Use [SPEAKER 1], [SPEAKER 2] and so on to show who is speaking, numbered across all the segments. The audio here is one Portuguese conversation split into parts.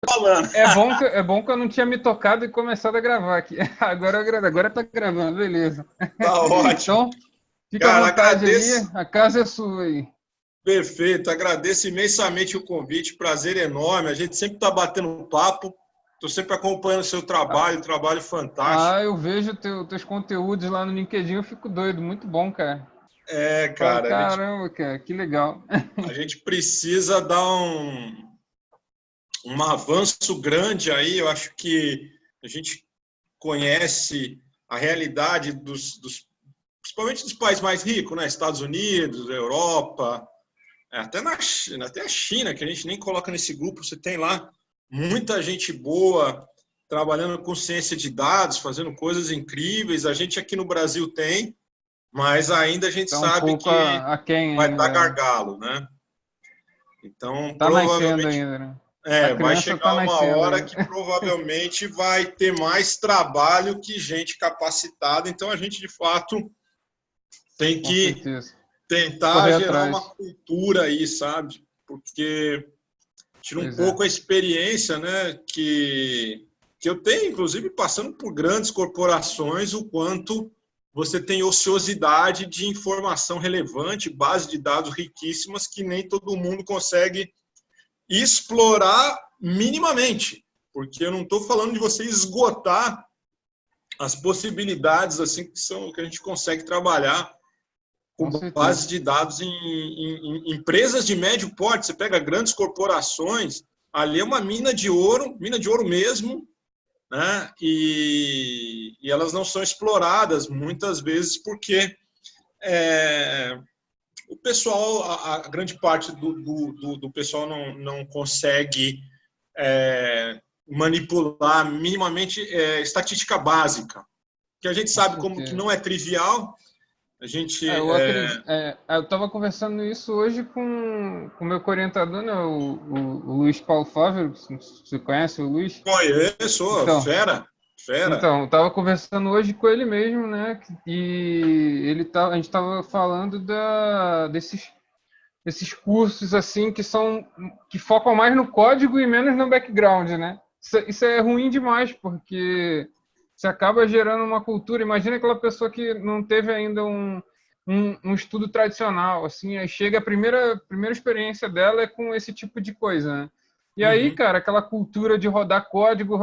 [SPEAKER 1] falando.
[SPEAKER 2] É bom que eu não tinha me tocado e começado a gravar aqui. Agora tá gravando, beleza.
[SPEAKER 1] Tá ótimo.
[SPEAKER 2] Então, fica à
[SPEAKER 1] Cara,
[SPEAKER 2] vontade aí,
[SPEAKER 1] agradeço.
[SPEAKER 2] a casa é sua aí.
[SPEAKER 1] Perfeito, agradeço imensamente o convite, prazer enorme. A gente sempre está batendo papo, estou sempre acompanhando o seu trabalho, trabalho fantástico.
[SPEAKER 2] Eu vejo teus conteúdos lá no LinkedIn, eu fico doido, muito bom, cara.
[SPEAKER 1] É,
[SPEAKER 2] Falo,
[SPEAKER 1] cara,
[SPEAKER 2] caramba, cara, que legal.
[SPEAKER 1] a gente precisa dar um avanço grande aí. Eu acho que a gente conhece a realidade principalmente dos países mais ricos, né? Estados Unidos, Europa, até a China, que a gente nem coloca nesse grupo. Você tem lá muita gente boa trabalhando com ciência de dados, fazendo coisas incríveis. A gente aqui no Brasil tem, mas ainda a gente
[SPEAKER 2] Tá um
[SPEAKER 1] sabe
[SPEAKER 2] pouco
[SPEAKER 1] que
[SPEAKER 2] aquém
[SPEAKER 1] vai dar
[SPEAKER 2] ainda.
[SPEAKER 1] gargalo, né? Então,
[SPEAKER 2] Tá nascendo
[SPEAKER 1] provavelmente,
[SPEAKER 2] ainda, né? A
[SPEAKER 1] vai
[SPEAKER 2] criança tá
[SPEAKER 1] chegar uma
[SPEAKER 2] nascendo
[SPEAKER 1] hora
[SPEAKER 2] ainda.
[SPEAKER 1] que provavelmente vai ter mais trabalho que gente capacitada. Então, a gente, de fato, tem
[SPEAKER 2] Com
[SPEAKER 1] que
[SPEAKER 2] certeza.
[SPEAKER 1] tentar
[SPEAKER 2] Correr
[SPEAKER 1] gerar uma
[SPEAKER 2] atrás.
[SPEAKER 1] cultura aí, sabe? Porque tira um
[SPEAKER 2] Pois é.
[SPEAKER 1] pouco a experiência, né, que eu tenho, inclusive passando por grandes corporações, o quanto você tem ociosidade de informação relevante, base de dados riquíssimas que nem todo mundo consegue explorar minimamente, porque eu não estou falando de você esgotar as possibilidades assim que a gente consegue trabalhar
[SPEAKER 2] Com
[SPEAKER 1] com
[SPEAKER 2] certeza.
[SPEAKER 1] bases de dados em empresas de médio porte. Você pega grandes corporações, ali é uma mina de ouro mesmo, né? E elas não são exploradas muitas vezes porque o pessoal, a grande parte do pessoal não consegue manipular minimamente estatística básica, que a gente
[SPEAKER 2] Com
[SPEAKER 1] sabe como que
[SPEAKER 2] certeza.
[SPEAKER 1] não é trivial. A gente
[SPEAKER 2] Eu acredito. Eu estava conversando isso hoje com o meu orientador, né, o Luiz Paulo Fávero. Você conhece o Luiz?
[SPEAKER 1] conheço,
[SPEAKER 2] Então,
[SPEAKER 1] fera, fera.
[SPEAKER 2] eu estava conversando hoje com ele mesmo, né? E a gente estava falando desses cursos assim que focam mais no código e menos no background, né? Isso é ruim demais, porque você acaba gerando uma cultura. Imagina aquela pessoa que não teve ainda um estudo tradicional, assim, aí chega a primeira experiência dela é com esse tipo de coisa, né? E aí,
[SPEAKER 1] Uhum.
[SPEAKER 2] cara, aquela cultura de código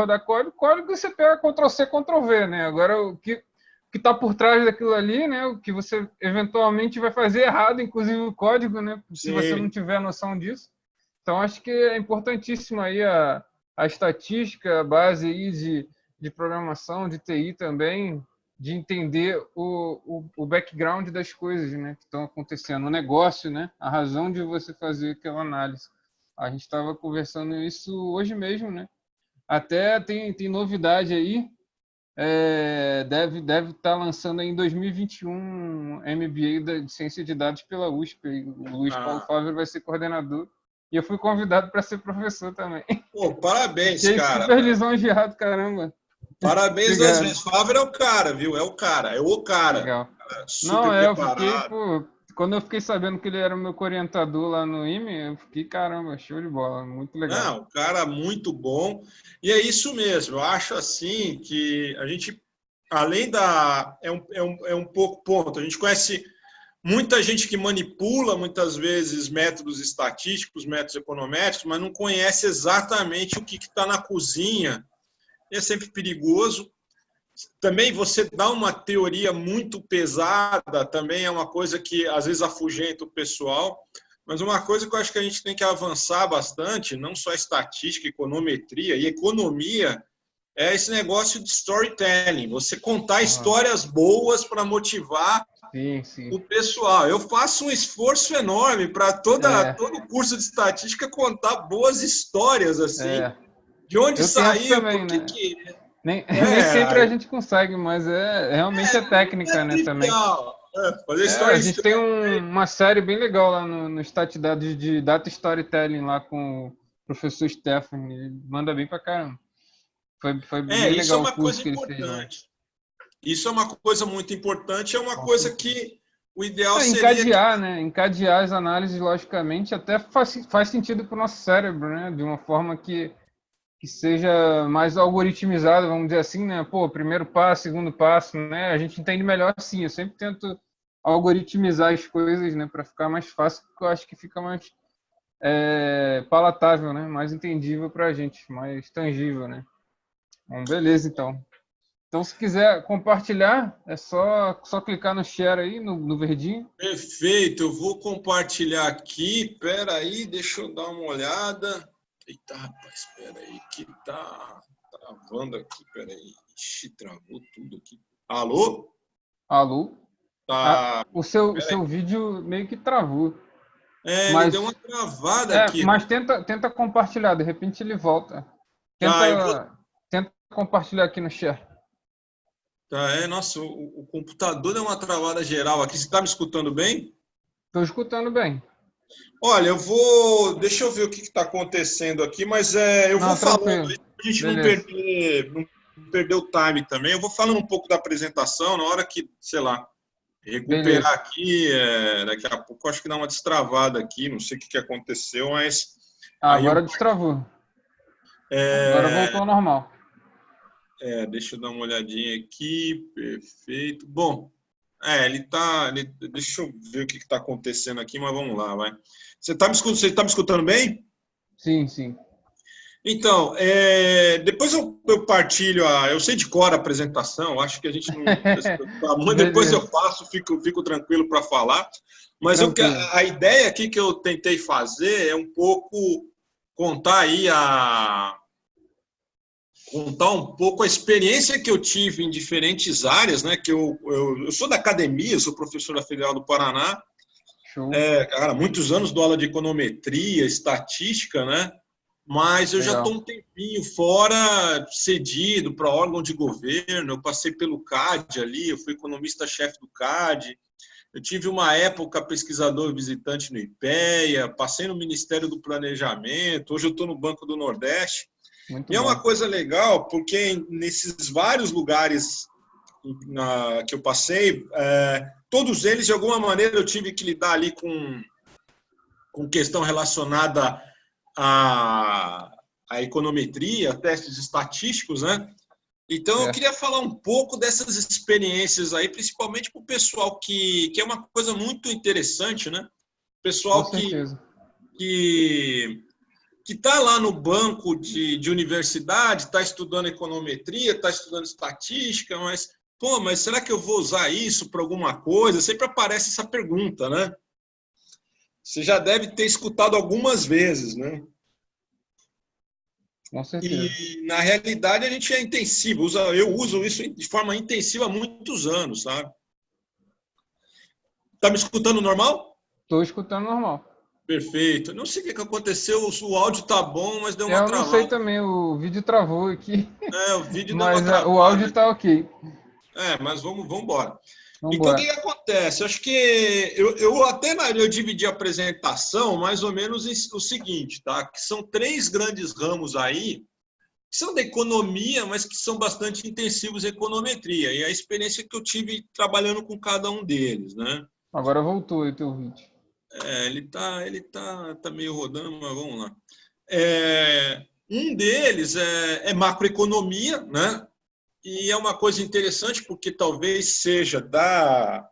[SPEAKER 2] você pega Ctrl+C, Ctrl+V, né? Agora, o que está por trás daquilo ali, né? O que você eventualmente vai fazer errado, inclusive o código, né? Se você não
[SPEAKER 1] Sim.
[SPEAKER 2] tiver noção disso. Então, acho que é importantíssimo aí a estatística, a base aí de programação, de TI também, de entender o background das coisas, né, que estão acontecendo, o negócio, né, a razão de você fazer aquela análise. A gente estava conversando isso hoje mesmo, né? Até tem novidade aí, deve estar lançando em 2021 MBA de Ciência de Dados pela USP. O Luiz Paulo
[SPEAKER 1] Ah,
[SPEAKER 2] Fávero vai ser coordenador. E eu fui convidado para ser professor também.
[SPEAKER 1] pô, parabéns,
[SPEAKER 2] Fiquei
[SPEAKER 1] cara.
[SPEAKER 2] super lisonjeado, caramba.
[SPEAKER 1] Parabéns duas
[SPEAKER 2] Obrigado.
[SPEAKER 1] vezes. Fábio é o cara, viu? É o cara, é o cara.
[SPEAKER 2] Legal. Não,
[SPEAKER 1] Super
[SPEAKER 2] eu fiquei,
[SPEAKER 1] preparado.
[SPEAKER 2] pô, quando eu fiquei sabendo que ele era o meu orientador lá no IME, eu fiquei, caramba, show de bola, muito legal.
[SPEAKER 1] Não, o cara muito bom. E é isso mesmo. Eu acho assim que a gente, além da. É um pouco ponto. A gente conhece muita gente que manipula muitas vezes métodos estatísticos, métodos econométricos, mas não conhece exatamente o que está na cozinha. É sempre perigoso. Também você dá uma teoria muito pesada, também é uma coisa que às vezes afugenta o pessoal. Mas uma coisa que eu acho que a gente tem que avançar bastante, não só estatística, econometria e economia, é esse negócio de storytelling. Você contar
[SPEAKER 2] Ah,
[SPEAKER 1] histórias boas para motivar
[SPEAKER 2] sim, sim.
[SPEAKER 1] o pessoal. Eu faço um esforço enorme para
[SPEAKER 2] É,
[SPEAKER 1] todo curso de estatística contar boas histórias assim,
[SPEAKER 2] é.
[SPEAKER 1] de onde
[SPEAKER 2] Eu tento
[SPEAKER 1] saiu,
[SPEAKER 2] também,
[SPEAKER 1] por que
[SPEAKER 2] né?
[SPEAKER 1] que
[SPEAKER 2] Nem sempre a
[SPEAKER 1] é,
[SPEAKER 2] gente consegue, mas realmente é
[SPEAKER 1] não é
[SPEAKER 2] técnica, né, também.
[SPEAKER 1] trivial. Fazer
[SPEAKER 2] A gente tem
[SPEAKER 1] storytelling.
[SPEAKER 2] uma série bem legal lá no Statdados de Data Storytelling lá com o professor Stefan. Ele manda bem pra caramba. Foi bem
[SPEAKER 1] Isso é
[SPEAKER 2] legal o
[SPEAKER 1] uma
[SPEAKER 2] curso
[SPEAKER 1] coisa
[SPEAKER 2] que ele fez lá.
[SPEAKER 1] importante. Isso é uma coisa muito importante, é uma
[SPEAKER 2] Com
[SPEAKER 1] coisa
[SPEAKER 2] certeza.
[SPEAKER 1] que o ideal seria que.
[SPEAKER 2] Encadear, né? Encadear as análises, logicamente, até faz sentido para o nosso cérebro, né? De uma forma que que seja mais algoritmizado, vamos dizer assim, né? Pô, primeiro passo, segundo passo, né? A gente entende melhor assim. Eu sempre tento algoritmizar as coisas, né? Para ficar mais fácil, porque eu acho que fica mais palatável, né? Mais entendível para a gente, mais tangível, né? Bom, beleza, então. Então, se quiser compartilhar, é só clicar no share aí, no verdinho.
[SPEAKER 1] Perfeito, eu vou compartilhar aqui. Espera aí, deixa eu dar uma olhada. Eita, rapaz, espera aí que tá travando aqui. Espera aí. Ixi, travou tudo aqui. Alô?
[SPEAKER 2] Alô?
[SPEAKER 1] Tá.
[SPEAKER 2] O seu vídeo meio que travou.
[SPEAKER 1] Ele deu uma
[SPEAKER 2] Mas,
[SPEAKER 1] travada aqui.
[SPEAKER 2] mas tenta compartilhar, de repente ele volta.
[SPEAKER 1] Tá, eu vou.
[SPEAKER 2] Tenta compartilhar aqui no share.
[SPEAKER 1] Tá, nossa, o computador deu uma travada geral aqui. Você está me escutando bem?
[SPEAKER 2] Estou escutando bem.
[SPEAKER 1] Olha, eu vou. Deixa eu ver o que está acontecendo aqui, mas eu vou
[SPEAKER 2] Não,
[SPEAKER 1] falando
[SPEAKER 2] tranquilo.
[SPEAKER 1] aí, para a gente
[SPEAKER 2] Beleza.
[SPEAKER 1] não perder o time também. Eu vou falando um pouco da apresentação, na hora que, sei lá, recuperar
[SPEAKER 2] Beleza.
[SPEAKER 1] aqui, daqui a pouco acho que dá uma destravada aqui, não sei o que aconteceu, mas
[SPEAKER 2] Ah,
[SPEAKER 1] aí
[SPEAKER 2] agora destravou. Agora
[SPEAKER 1] é,
[SPEAKER 2] voltou ao normal.
[SPEAKER 1] deixa eu dar uma olhadinha aqui, perfeito. Bom, deixa eu ver o que está acontecendo aqui, mas vamos lá, vai. Você tá me escutando bem?
[SPEAKER 2] Sim, sim.
[SPEAKER 1] Então, depois eu partilho, eu sei de cor a apresentação, acho que a gente não precisa se preocupar muito, depois eu
[SPEAKER 2] Beleza.
[SPEAKER 1] faço, fico tranquilo para falar, mas
[SPEAKER 2] Tranquilo.
[SPEAKER 1] a ideia aqui que eu tentei fazer é um pouco contar aí contar um pouco a experiência que eu tive em diferentes áreas, né? Que eu sou da academia, sou professor da Federal do Paraná,
[SPEAKER 2] Show.
[SPEAKER 1] cara, muitos anos dou aula de econometria, estatística, né? Mas eu já estou
[SPEAKER 2] Legal.
[SPEAKER 1] um tempinho fora, cedido para órgão de governo. Eu passei pelo CAD ali, eu fui economista-chefe do CAD. Eu tive uma época pesquisador visitante no IPEA, passei no Ministério do Planejamento, hoje eu estou no Banco do Nordeste.
[SPEAKER 2] Muito
[SPEAKER 1] E é uma
[SPEAKER 2] bom.
[SPEAKER 1] coisa legal, porque nesses vários lugares que eu passei, todos eles, de alguma maneira, eu tive que lidar ali com questão relacionada a econometria, testes estatísticos, né? Então, eu
[SPEAKER 2] Certo.
[SPEAKER 1] queria falar um pouco dessas experiências aí, principalmente para o pessoal que é uma coisa muito interessante, né?
[SPEAKER 2] Com
[SPEAKER 1] Pessoal
[SPEAKER 2] certeza.
[SPEAKER 1] que está lá no banco de universidade, está estudando econometria, está estudando estatística, mas, pô, mas será que eu vou usar isso para alguma coisa? Sempre aparece essa pergunta, né? Você já deve ter escutado algumas vezes, né?
[SPEAKER 2] Com certeza.
[SPEAKER 1] E, na realidade, a gente é intensivo. Eu uso isso de forma intensiva há muitos anos, sabe? Tá me escutando normal?
[SPEAKER 2] Estou escutando normal.
[SPEAKER 1] Perfeito. Não sei o que aconteceu, o áudio tá bom, mas deu uma
[SPEAKER 2] Eu não sei
[SPEAKER 1] travada.
[SPEAKER 2] também, o vídeo travou aqui,
[SPEAKER 1] O vídeo deu uma
[SPEAKER 2] mas o áudio
[SPEAKER 1] travada.
[SPEAKER 2] está ok.
[SPEAKER 1] Mas vamos embora.
[SPEAKER 2] Vamos
[SPEAKER 1] Então, o que
[SPEAKER 2] embora.
[SPEAKER 1] acontece? Acho que eu dividi a apresentação mais ou menos o seguinte, tá? Que são três grandes ramos aí, que são da economia, mas que são bastante intensivos em econometria. E a experiência que eu tive trabalhando com cada um deles, né?
[SPEAKER 2] Agora voltou aí o teu vídeo.
[SPEAKER 1] Ele tá meio rodando, mas vamos lá. Um deles é macroeconomia, né? E é uma coisa interessante porque talvez seja da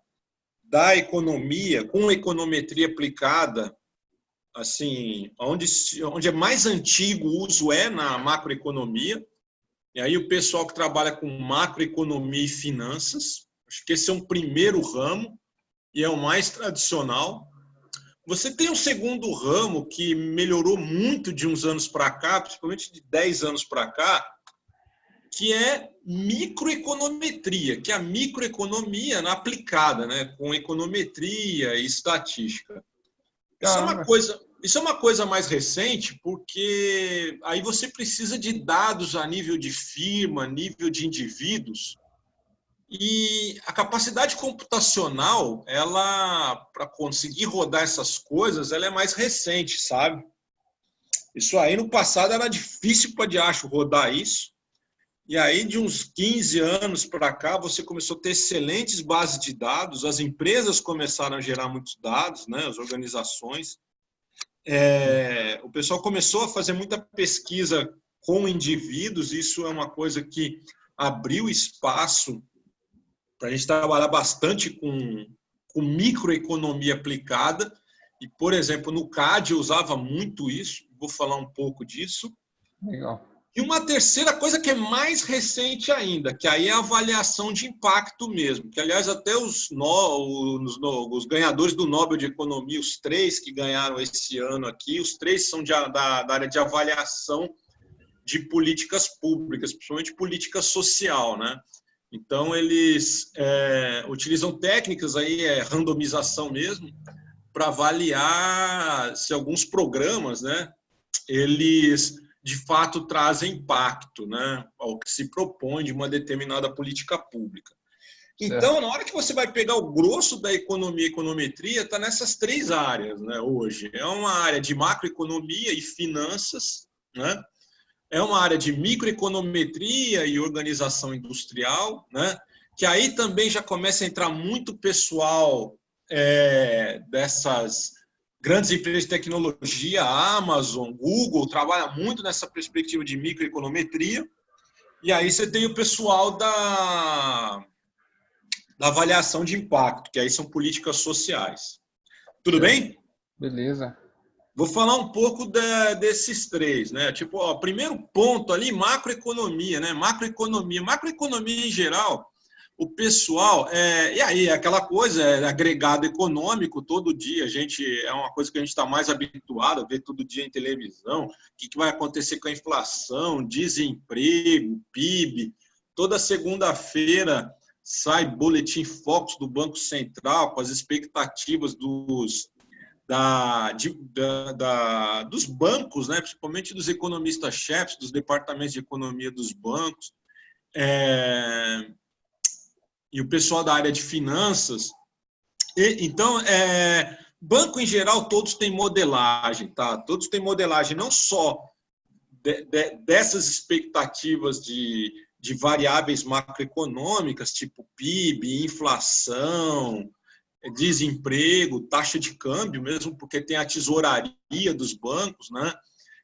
[SPEAKER 1] economia, com econometria aplicada, assim, onde é mais antigo o uso é na macroeconomia. E aí o pessoal que trabalha com macroeconomia e finanças, acho que esse é um primeiro ramo e é o mais tradicional. Você tem um segundo ramo que melhorou muito de uns anos para cá, principalmente de 10 anos para cá, que é microeconometria, que é a microeconomia aplicada, né, com econometria e estatística.
[SPEAKER 2] Caramba.
[SPEAKER 1] Isso é uma coisa mais recente, porque aí você precisa de dados a nível de firma, nível de indivíduos, e a capacidade computacional, ela, para conseguir rodar essas coisas, ela é mais recente, sabe? Isso aí no passado era difícil para diacho rodar isso. E aí, de uns 15 anos para cá, você começou a ter excelentes bases de dados, as empresas começaram a gerar muitos dados, né, as organizações. O pessoal começou a fazer muita pesquisa com indivíduos. Isso é uma coisa que abriu espaço para a gente trabalhar bastante com microeconomia aplicada. E, por exemplo, no CAD eu usava muito isso, vou falar um pouco disso.
[SPEAKER 2] Legal.
[SPEAKER 1] E uma terceira coisa que é mais recente ainda, que aí é a avaliação de impacto mesmo, que, aliás, até os ganhadores do Nobel de Economia, os 3 que ganharam esse ano aqui, os 3 são da área de avaliação de políticas públicas, principalmente política social, né? Então, eles utilizam técnicas aí, randomização mesmo, para avaliar se alguns programas, né, eles de fato trazem impacto, né, ao que se propõe de uma determinada política pública. Então, na hora que você vai pegar o grosso da economia e econometria, está nessas 3 áreas, né, hoje. É uma área de macroeconomia e finanças, né? É uma área de microeconometria e organização industrial, né? Que aí também já começa a entrar muito pessoal dessas grandes empresas de tecnologia, a Amazon, Google, trabalha muito nessa perspectiva de microeconometria. E aí você tem o pessoal da avaliação de impacto, que aí são políticas sociais. Tudo bem?
[SPEAKER 2] Beleza.
[SPEAKER 1] Vou falar um pouco desses 3, né? Tipo, ó, primeiro ponto ali, macroeconomia, né? Macroeconomia em geral, o pessoal, e aí, aquela coisa, agregado econômico, todo dia, é uma coisa que a gente está mais habituado a ver todo dia em televisão, o que vai acontecer com a inflação, desemprego, PIB, toda segunda-feira sai boletim Focus do Banco Central com as expectativas dos bancos, né, principalmente dos economistas-chefes, dos departamentos de economia dos bancos, e o pessoal da área de finanças. Então, banco em geral, todos têm modelagem, tá? Todos têm modelagem não só dessas expectativas de variáveis macroeconômicas, tipo PIB, inflação, desemprego, taxa de câmbio, mesmo porque tem a tesouraria dos bancos, né?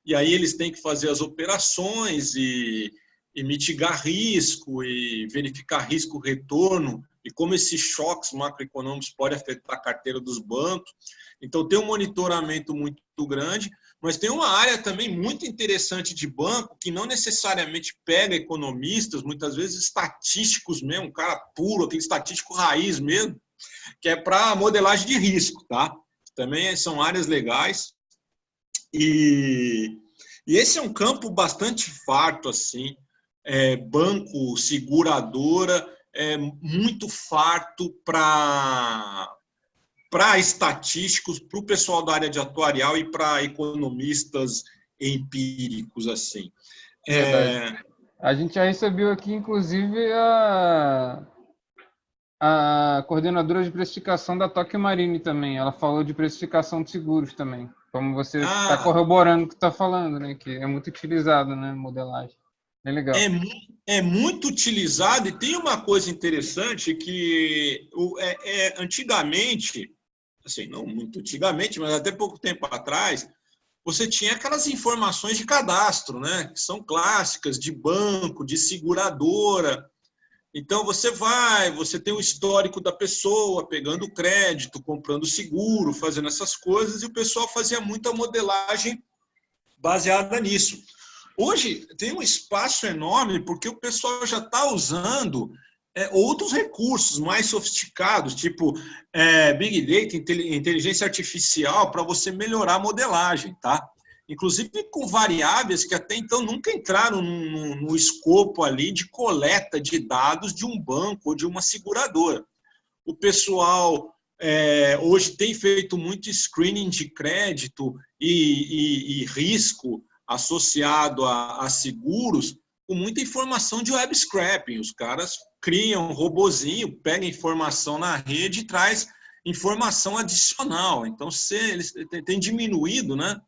[SPEAKER 1] E aí eles têm que fazer as operações e mitigar risco e verificar risco-retorno e como esses choques macroeconômicos podem afetar a carteira dos bancos. Então, tem um monitoramento muito grande, mas tem uma área também muito interessante de banco que não necessariamente pega economistas, muitas vezes estatísticos mesmo, um cara puro, aquele estatístico raiz mesmo, que é para modelagem de risco, tá? Também são áreas legais. E esse é um campo bastante farto, assim, banco, seguradora, muito farto para estatísticos, para o pessoal da área de atuarial e para economistas empíricos, assim.
[SPEAKER 2] Verdade. A gente já recebeu aqui, inclusive, a coordenadora de precificação da Tokio Marine também. Ela falou de precificação de seguros também. Como você está corroborando o que está falando, né? Que é muito utilizado, né? Modelagem. É legal.
[SPEAKER 1] É muito utilizado, e tem uma coisa interessante que antigamente, assim, não muito antigamente, mas até pouco tempo atrás, você tinha aquelas informações de cadastro, né? Que são clássicas, de banco, de seguradora. Então, você tem o histórico da pessoa, pegando crédito, comprando seguro, fazendo essas coisas, e o pessoal fazia muita modelagem baseada nisso. Hoje, tem um espaço enorme, porque o pessoal já está usando outros recursos mais sofisticados, tipo Big Data, inteligência artificial, para você melhorar a modelagem, tá? Inclusive com variáveis que até então nunca entraram no escopo ali de coleta de dados de um banco ou de uma seguradora. O pessoal hoje tem feito muito screening de crédito e risco associado a seguros com muita informação de web scraping. Os caras criam um robozinho, pega informação na rede e traz informação adicional. Então, eles têm diminuído, né,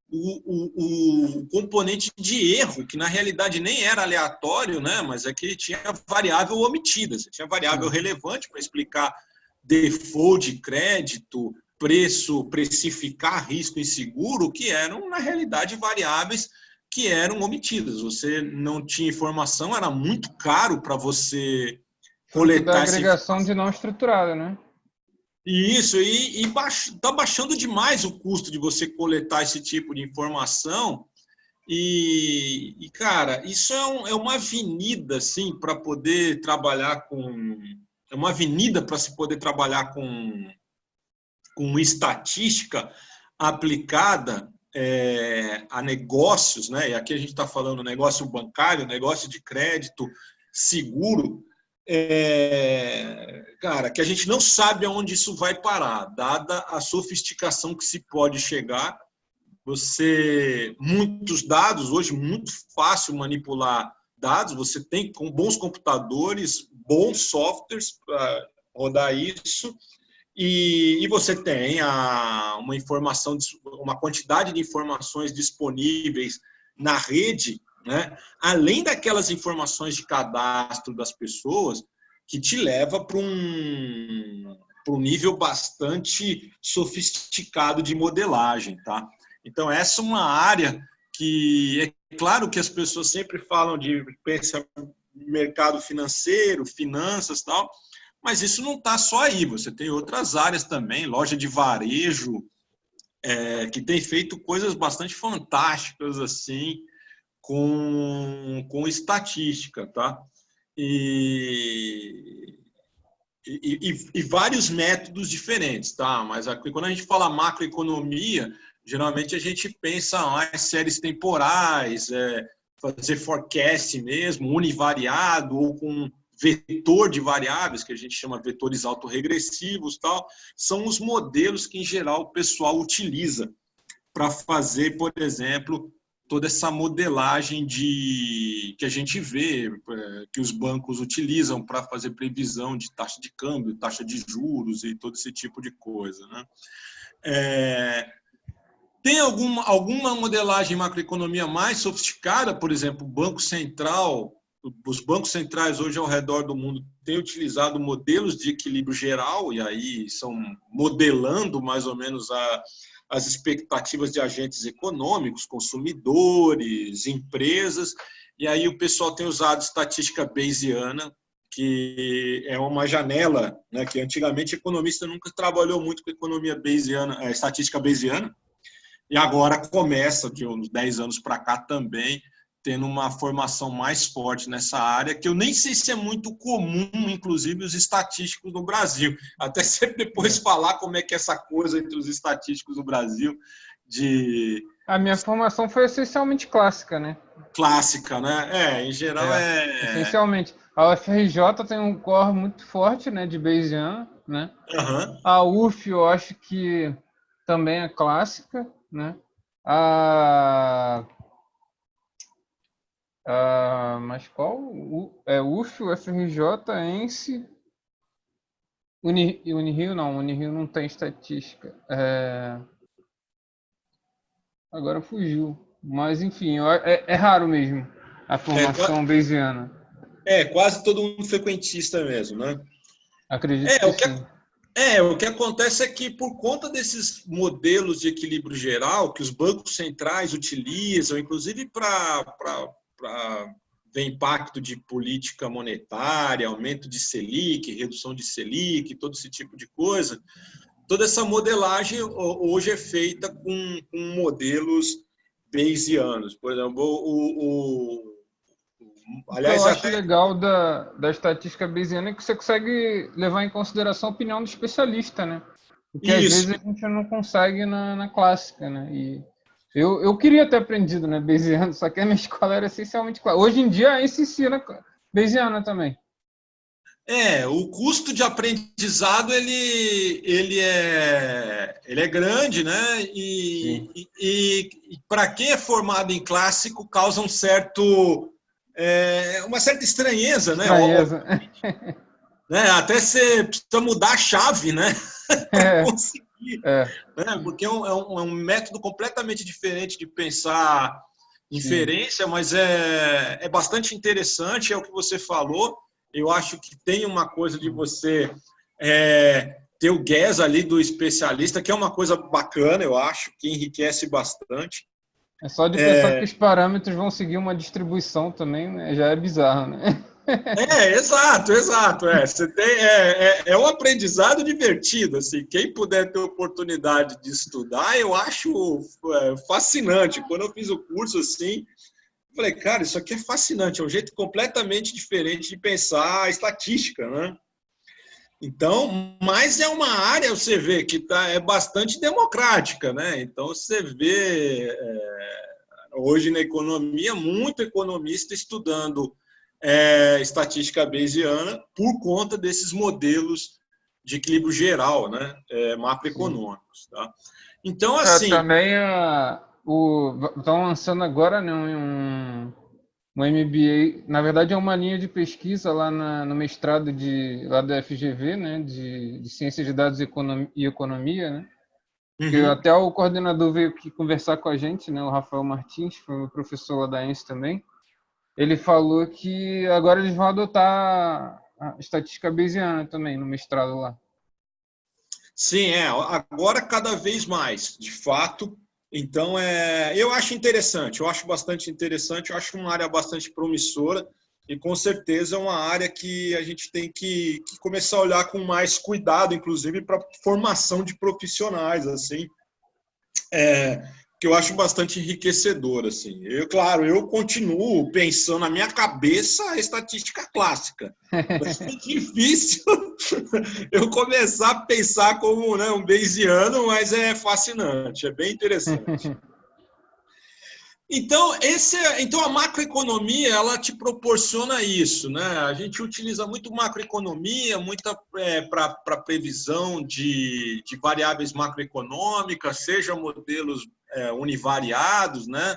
[SPEAKER 1] o componente de erro, que na realidade nem era aleatório, né, mas é que tinha variável omitida. Você tinha variável relevante para explicar default de crédito, preço, precificar risco em seguro, que eram, na realidade, variáveis que eram omitidas. Você não tinha informação, era muito caro para você
[SPEAKER 2] Fruto da
[SPEAKER 1] coletar essa
[SPEAKER 2] agregação
[SPEAKER 1] informação.
[SPEAKER 2] de não estruturada, né?
[SPEAKER 1] Isso, e está baixando demais o custo de você coletar esse tipo de informação. Cara, isso é uma avenida, assim, para poder trabalhar com. É uma avenida para se poder trabalhar com estatística aplicada a negócios, né? E aqui a gente está falando negócio bancário, negócio de crédito, seguro, cara, que a gente não sabe aonde isso vai parar, dada a sofisticação que se pode chegar. Muitos dados, hoje muito fácil manipular dados, você tem com bons computadores, bons softwares para rodar isso, e você tem uma informação, uma quantidade de informações disponíveis na rede, né? Além daquelas informações de cadastro das pessoas, que te leva para um nível bastante sofisticado de modelagem, tá? Então, essa é uma área que, é claro que as pessoas sempre falam de mercado financeiro, finanças e tal, mas isso não está só aí. Você tem outras áreas também, loja de varejo, que tem feito coisas bastante fantásticas assim com estatística, tá? E vários métodos diferentes, tá? Mas quando a gente fala macroeconomia, geralmente a gente pensa em séries temporais, fazer forecast mesmo, univariado ou com vetor de variáveis, que a gente chama vetores autorregressivos, tal. São os modelos que, em geral, o pessoal utiliza para fazer, por exemplo, toda essa modelagem que a gente vê, que os bancos utilizam para fazer previsão de taxa de câmbio, taxa de juros e todo esse tipo de coisa, né? Tem alguma modelagem macroeconomia mais sofisticada? Por exemplo, o Banco Central, os bancos centrais hoje ao redor do mundo têm utilizado modelos de equilíbrio geral, e aí são modelando mais ou menos as expectativas de agentes econômicos, consumidores, empresas, e aí o pessoal tem usado estatística bayesiana, que é uma janela, né, que antigamente economista nunca trabalhou muito com economia bayesiana, estatística bayesiana, e agora começa, de uns 10 anos para cá também, tendo uma formação mais forte nessa área, que eu nem sei se é muito comum, inclusive, os estatísticos no Brasil. Até sempre depois falar como é que é essa coisa entre os estatísticos no Brasil de...
[SPEAKER 2] A minha formação foi essencialmente clássica, né?
[SPEAKER 1] Clássica, né? Em geral
[SPEAKER 2] essencialmente. A UFRJ tem um core muito forte, né, de Bayesian, né?
[SPEAKER 1] Uhum.
[SPEAKER 2] A UF, eu acho que também é clássica, né? Mas qual? UF, UFRJ, ENSE, Unirio não. Unirio não tem estatística. Agora fugiu. Mas, enfim, é raro mesmo a formação bayesiana.
[SPEAKER 1] Quase todo mundo frequentista mesmo, né?
[SPEAKER 2] Acredito que sim.
[SPEAKER 1] O que acontece é que, por conta desses modelos de equilíbrio geral que os bancos centrais utilizam, inclusive para ver impacto de política monetária, aumento de Selic, redução de Selic, todo esse tipo de coisa, toda essa modelagem hoje é feita com modelos bayesianos. Por exemplo,
[SPEAKER 2] Aliás, o que eu acho legal da estatística bayesiana é que você consegue levar em consideração a opinião do especialista, né? Porque às vezes a gente não consegue na clássica, né? E eu queria ter aprendido, né, bayesiano, só que a minha escola era essencialmente clássica. Hoje em dia a se ensina bayesiana também.
[SPEAKER 1] O custo de aprendizado ele é grande, né? E para quem é formado em clássico causa uma certa estranheza, né? Até você precisa mudar a chave, né? Para conseguir. Porque é um método completamente diferente de pensar inferência, mas é bastante interessante, é o que você falou. Eu acho que tem uma coisa de você ter o guess ali do especialista, que é uma coisa bacana, eu acho, que enriquece bastante.
[SPEAKER 2] É só de pensar que os parâmetros vão seguir uma distribuição também, né? Já é bizarro, né?
[SPEAKER 1] Exato, exato. Você tem, é um aprendizado divertido. Assim, quem puder ter oportunidade de estudar, eu acho fascinante. Quando eu fiz o curso, assim, eu falei, cara, isso aqui é fascinante. É um jeito completamente diferente de pensar a estatística, né? Então, mas é uma área, você vê, que é bastante democrática, né? Então, você vê hoje na economia, muito economista estudando estatística bayesiana por conta desses modelos de equilíbrio geral, né? Macroeconômicos. Tá? Então, assim...
[SPEAKER 2] Também estão lançando agora, né, um MBA, na verdade é uma linha de pesquisa lá no mestrado lá da FGV, né, de Ciências de Dados e Economia, né? Que até o coordenador veio aqui conversar com a gente, né, o Rafael Martins, foi meu professor lá da ENS também. Ele falou que agora eles vão adotar a estatística bayesiana também no mestrado lá.
[SPEAKER 1] Sim, agora cada vez mais, de fato. Então, eu acho interessante, eu acho bastante interessante, eu acho uma área bastante promissora e com certeza é uma área que a gente tem que começar a olhar com mais cuidado, inclusive para formação de profissionais, assim, que eu acho bastante enriquecedor, assim. Claro, eu continuo pensando na minha cabeça a estatística clássica. Mas é difícil eu começar a pensar como, né, um bayesiano, mas é fascinante, é bem interessante. Então a macroeconomia ela te proporciona isso, né? A gente utiliza muito macroeconomia, muita para previsão de variáveis macroeconômicas, seja modelos univariados, né?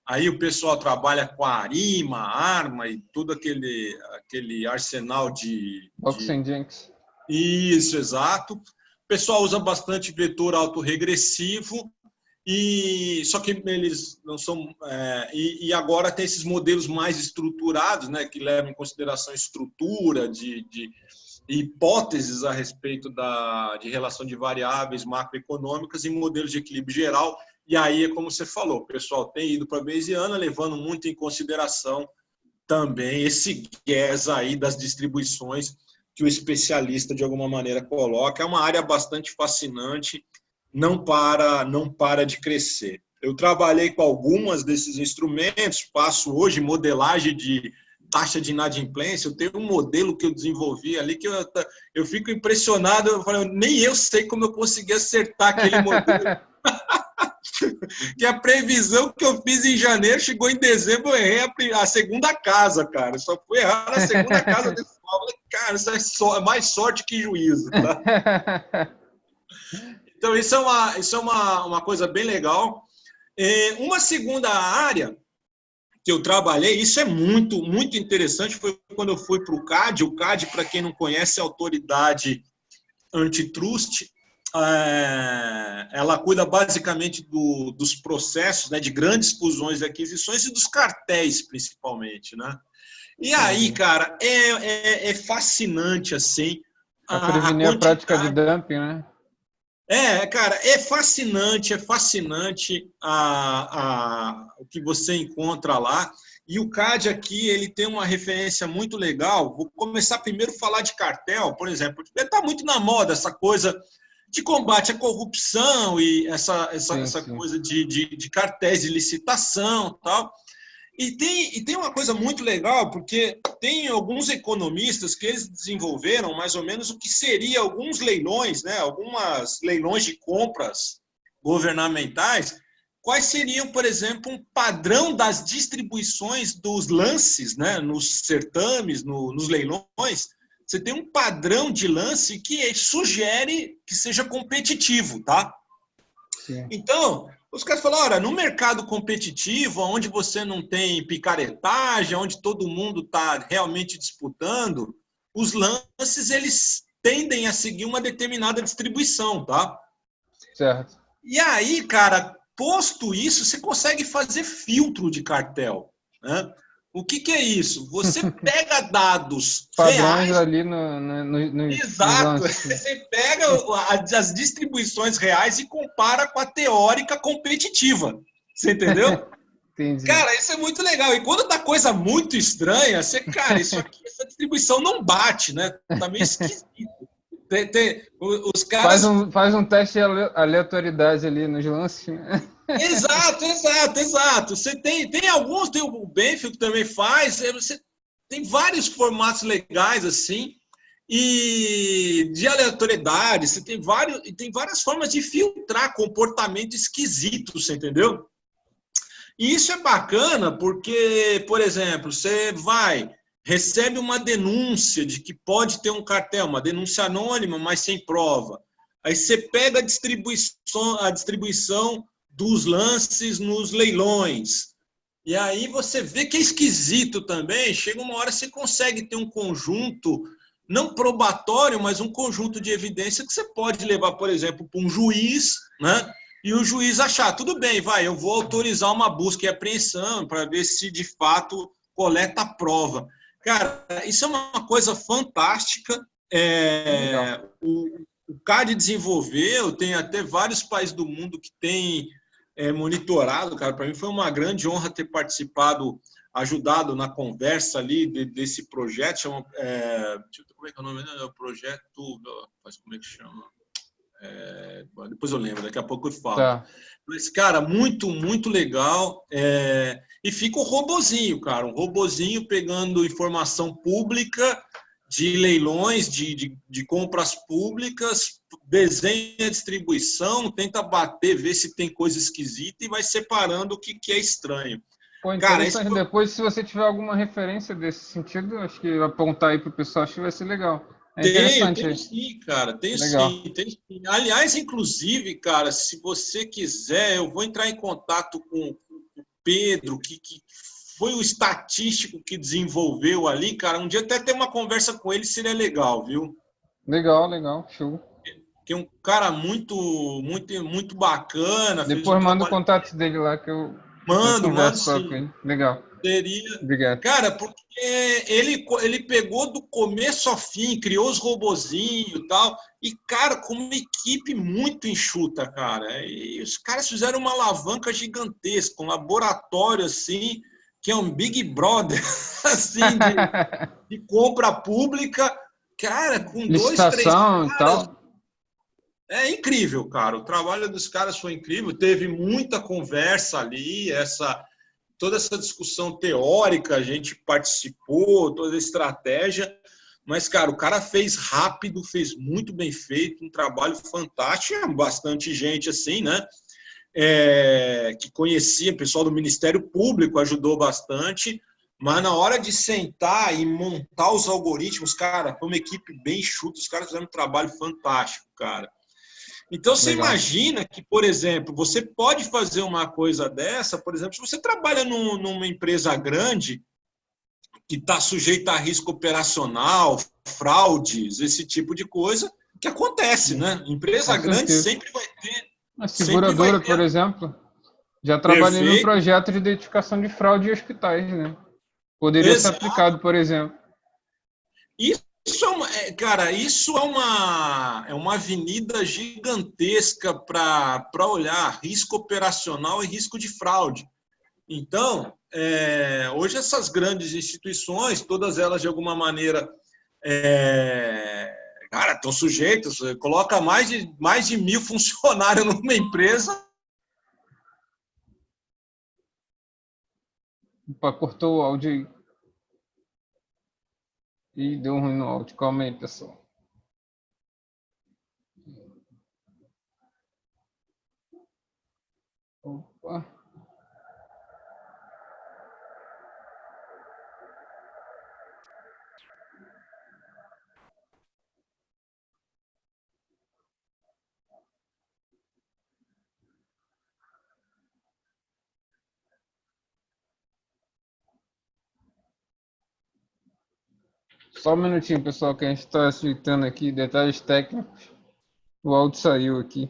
[SPEAKER 1] Aí o pessoal trabalha com a ARIMA, ARMA e todo aquele arsenal de...
[SPEAKER 2] Box-and-Jenks.
[SPEAKER 1] Isso, exato. O pessoal usa bastante vetor autorregressivo, só que eles não são... e agora tem esses modelos mais estruturados, né, que levam em consideração estrutura de hipóteses a respeito de relação de variáveis macroeconômicas em modelos de equilíbrio geral. E aí, é como você falou, o pessoal tem ido para a Bayesiana, levando muito em consideração também esse viés aí das distribuições que o especialista, de alguma maneira, coloca. É uma área bastante fascinante, não para de crescer. Eu trabalhei com algumas desses instrumentos, faço hoje modelagem de taxa de inadimplência. Eu tenho um modelo que eu desenvolvi ali que eu fico impressionado. Eu falei, nem eu sei como eu consegui acertar aquele modelo. Que a previsão que eu fiz em janeiro chegou em dezembro, eu errei a segunda casa, cara. Só fui errar na segunda casa desse mal. Cara, isso é mais sorte que juízo, tá? Então, isso é uma coisa bem legal. Uma segunda área que eu trabalhei, isso é muito, muito interessante, foi quando eu fui para o CAD. O CAD, para quem não conhece, é a autoridade antitrust. Ela cuida basicamente dos processos, né, de grandes fusões e aquisições e dos cartéis, principalmente, né? E aí, cara, é fascinante, assim,
[SPEAKER 2] a prevenir a prática de dumping, né?
[SPEAKER 1] Cara, é fascinante o que você encontra lá. E o CAD aqui, ele tem uma referência muito legal. Vou começar primeiro a falar de cartel, por exemplo. Está muito na moda essa coisa de combate à corrupção e essa coisa de cartéis de licitação e tal. E tem uma coisa muito legal, porque tem alguns economistas que eles desenvolveram mais ou menos o que seria alguns leilões, né? Algumas leilões de compras governamentais. Quais seriam, por exemplo, um padrão das distribuições dos lances, né? Nos certames, nos leilões. Você tem um padrão de lance que sugere que seja competitivo, tá? Sim. Então, os caras falam, olha, no mercado competitivo, onde você não tem picaretagem, onde todo mundo está realmente disputando, os lances, eles tendem a seguir uma determinada distribuição, tá?
[SPEAKER 2] Certo.
[SPEAKER 1] E aí, cara, posto isso, você consegue fazer filtro de cartel, né? O que é isso? Você pega dados
[SPEAKER 2] padrões
[SPEAKER 1] reais,
[SPEAKER 2] ali no
[SPEAKER 1] exato. Você pega as distribuições reais e compara com a teórica competitiva. Você entendeu?
[SPEAKER 2] Entendi.
[SPEAKER 1] Cara, isso é muito legal. E quando tá coisa muito estranha, você, cara, isso aqui, essa distribuição não bate, né? Tá meio esquisito. Os caras.
[SPEAKER 2] Faz um teste de aleatoriedade ali nos lances. Né?
[SPEAKER 1] Exato, exato, exato. Você tem alguns, tem o Benfield que também faz, você tem vários formatos legais assim. E de aleatoriedade, você tem várias formas de filtrar comportamento esquisito, você entendeu? E isso é bacana porque, por exemplo, você recebe uma denúncia de que pode ter um cartel, uma denúncia anônima, mas sem prova. Aí você pega a distribuição dos lances nos leilões. E aí você vê que é esquisito também. Chega uma hora você consegue ter um conjunto, não probatório, mas um conjunto de evidência que você pode levar, por exemplo, para um juiz, né? E o juiz achar, tudo bem, eu vou autorizar uma busca e apreensão para ver se de fato coleta a prova. Cara, isso é uma coisa fantástica. O CAD desenvolveu, tem até vários países do mundo que têm monitorado, cara. Para mim foi uma grande honra ter participado, ajudado na conversa ali desse projeto. Chama, deixa eu ver como é que é o nome, né? O projeto, mas como é que chama? Depois eu lembro, daqui a pouco eu falo.
[SPEAKER 2] Tá.
[SPEAKER 1] Mas, cara, muito, muito legal. E fica o robozinho, cara. Um robozinho pegando informação pública de leilões, de compras públicas, desenha a distribuição, tenta bater, ver se tem coisa esquisita e vai separando o que é estranho.
[SPEAKER 2] Pô,
[SPEAKER 1] Cara,
[SPEAKER 2] interessante. Depois, se você tiver alguma referência desse sentido, acho que apontar aí para o pessoal, acho que vai ser legal. É interessante.
[SPEAKER 1] Tenho sim, cara, tenho
[SPEAKER 2] legal.
[SPEAKER 1] sim, tenho sim. Aliás, inclusive, cara, se você quiser, eu vou entrar em contato com o Pedro, que foi o estatístico que desenvolveu ali, cara. Um dia até ter uma conversa com ele seria legal, viu?
[SPEAKER 2] Legal, legal, show.
[SPEAKER 1] Que é um cara muito, muito, muito bacana. Fez um
[SPEAKER 2] Depois manda o
[SPEAKER 1] trabalho.
[SPEAKER 2] contato dele lá que eu
[SPEAKER 1] Mando
[SPEAKER 2] converso com
[SPEAKER 1] sim.
[SPEAKER 2] ele. Legal.
[SPEAKER 1] Seria.
[SPEAKER 2] Obrigado.
[SPEAKER 1] Cara, porque ele pegou do começo ao fim, criou os robozinhos e tal. E, cara, com uma equipe muito enxuta, cara. E os caras fizeram uma alavanca gigantesca, um laboratório assim, que é um Big Brother, assim, de compra pública. Cara, com dois, três
[SPEAKER 2] Licitação e
[SPEAKER 1] caras.
[SPEAKER 2] tal.
[SPEAKER 1] É incrível, cara. O trabalho dos caras foi incrível. Teve muita conversa ali, toda essa discussão teórica, a gente participou, toda a estratégia. Mas, cara, o cara fez rápido, fez muito bem feito, um trabalho fantástico. Tinha bastante gente assim, né? Que conhecia, o pessoal do Ministério Público ajudou bastante. Mas na hora de sentar e montar os algoritmos, cara, foi uma equipe bem enxuta, os caras fizeram um trabalho fantástico, cara. Então, você
[SPEAKER 2] Legal.
[SPEAKER 1] imagina que, por exemplo, você pode fazer uma coisa dessa, por exemplo, se você trabalha numa empresa grande que está sujeita a risco operacional, fraudes, esse tipo de coisa, que acontece, né? Empresa
[SPEAKER 2] Com
[SPEAKER 1] grande
[SPEAKER 2] certeza.
[SPEAKER 1] sempre vai ter.
[SPEAKER 2] A
[SPEAKER 1] Sempre vai
[SPEAKER 2] seguradora, por
[SPEAKER 1] ter.
[SPEAKER 2] exemplo, já trabalhei num
[SPEAKER 1] Perfeito.
[SPEAKER 2] projeto de identificação de fraude em hospitais, né? Poderia ser
[SPEAKER 1] Exato.
[SPEAKER 2] aplicado, por exemplo.
[SPEAKER 1] Isso cara, isso é uma avenida gigantesca para olhar risco operacional e risco de fraude. Então, hoje essas grandes instituições, todas elas de alguma maneira, cara, estão sujeitas, coloca mais de 1.000 funcionários numa empresa.
[SPEAKER 2] Opa, cortou o áudio aí. Ih, deu ruim no áudio. Calma aí, pessoal. Opa. Só um minutinho, pessoal, que a gente está ajeitando aqui detalhes técnicos. O áudio saiu aqui.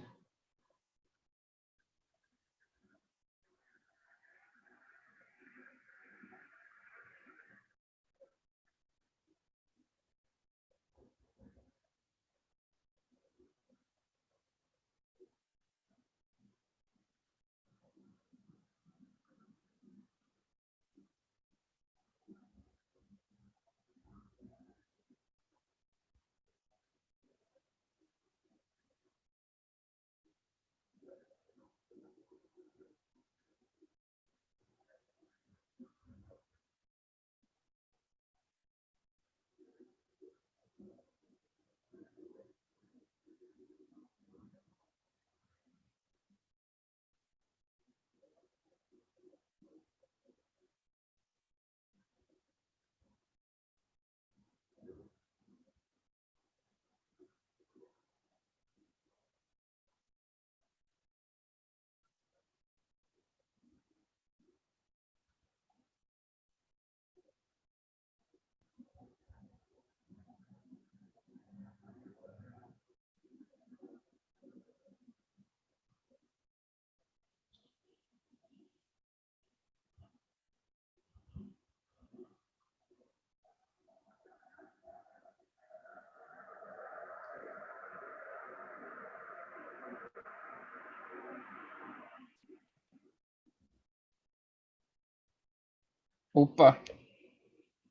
[SPEAKER 2] Opa,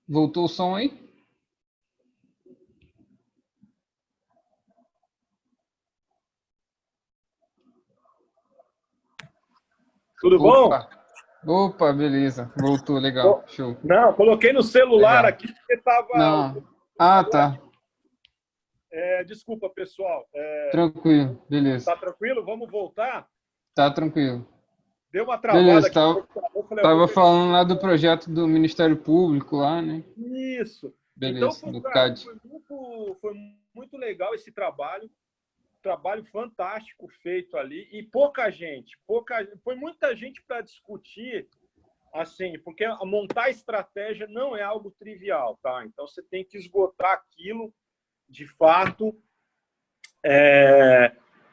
[SPEAKER 2] voltou o som aí?
[SPEAKER 3] Tudo bom?
[SPEAKER 2] Opa, beleza. Voltou, legal. Show.
[SPEAKER 3] Não, coloquei no celular
[SPEAKER 2] Legal.
[SPEAKER 3] aqui porque estava...
[SPEAKER 2] Não. Ah, tá.
[SPEAKER 3] Desculpa, pessoal.
[SPEAKER 2] Tranquilo, beleza.
[SPEAKER 3] Tá tranquilo? Vamos voltar?
[SPEAKER 2] Tá tranquilo.
[SPEAKER 3] Deu uma
[SPEAKER 2] Beleza,
[SPEAKER 3] travada aqui.
[SPEAKER 2] tava falando lá do projeto do Ministério Público lá, né?
[SPEAKER 3] Isso.
[SPEAKER 2] Beleza,
[SPEAKER 3] Então,
[SPEAKER 2] do
[SPEAKER 3] cara,
[SPEAKER 2] CAD.
[SPEAKER 3] foi muito legal esse trabalho. Trabalho fantástico feito ali. E pouca gente. Foi muita gente para discutir, assim, porque montar estratégia não é algo trivial, tá? Então, você tem que esgotar aquilo de fato.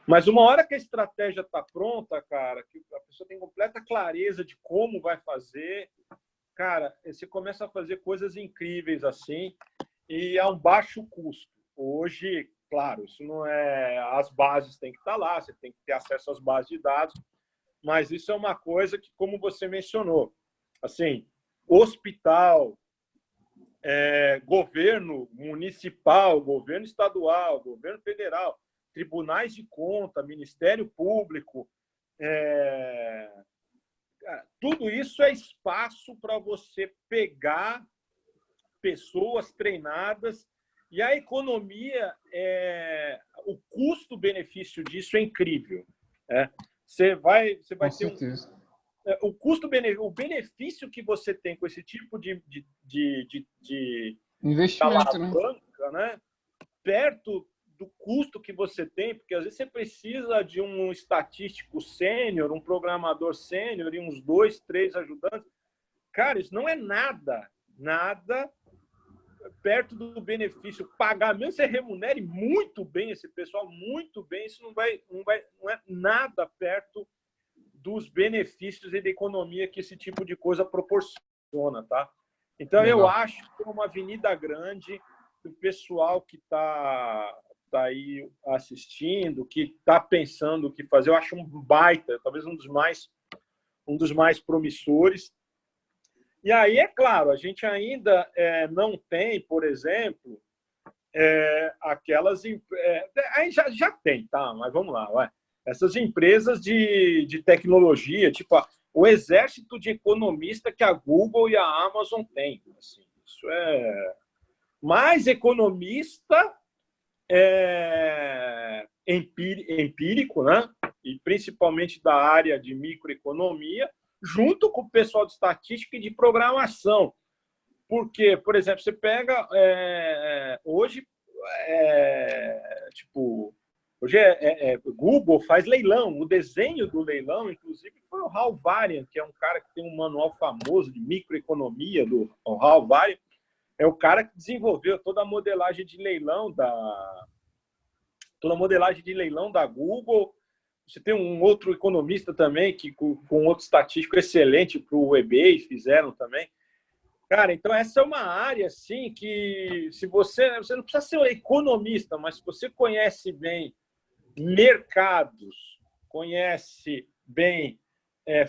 [SPEAKER 3] Mas uma hora que a estratégia está pronta, cara, que a pessoa tem completa clareza de como vai fazer, cara, você começa a fazer coisas incríveis assim e a um baixo custo. Hoje, claro, isso não é... As bases têm que estar lá, você tem que ter acesso às bases de dados, mas isso é uma coisa que, como você mencionou, assim, hospital, governo municipal, governo estadual, governo federal, tribunais de conta, Ministério Público, tudo isso é espaço para você pegar pessoas treinadas e a economia, o custo-benefício disso é incrível. Você vai ter o benefício que você tem com esse tipo de
[SPEAKER 2] investimento,
[SPEAKER 3] alavanca, né? Perto do custo que você tem, porque às vezes você precisa de um estatístico sênior, um programador sênior e uns 2, 3 ajudantes. Cara, isso não é nada perto do benefício. Pagar, mesmo que você remunere muito bem esse pessoal, muito bem, isso não é nada perto dos benefícios e da economia que esse tipo de coisa proporciona, tá? Então, legal. Eu acho que é uma avenida grande, o pessoal que está aí assistindo, que está pensando o que fazer, eu acho um baita, talvez um dos mais promissores. E aí, é claro, a gente ainda não tem, por exemplo, aquelas... aí já tem, tá? Mas vamos lá, ué. Essas empresas de tecnologia, tipo o exército de economista que a Google e a Amazon têm. Assim, isso é mais economista empírico, né? E principalmente da área de microeconomia, junto com o pessoal de estatística e de programação. Porque, por exemplo, você pega hoje, hoje Google faz leilão. O desenho do leilão, inclusive, foi o Hal Varian, que é um cara que tem um manual famoso de microeconomia, do Hal Varian. É o cara que desenvolveu toda a modelagem de leilão da Google. Você tem um outro economista também, que com outro estatístico excelente para o eBay, fizeram também. Cara, então essa é uma área assim que se você não precisa ser um economista, mas se você conhece bem mercados, conhece bem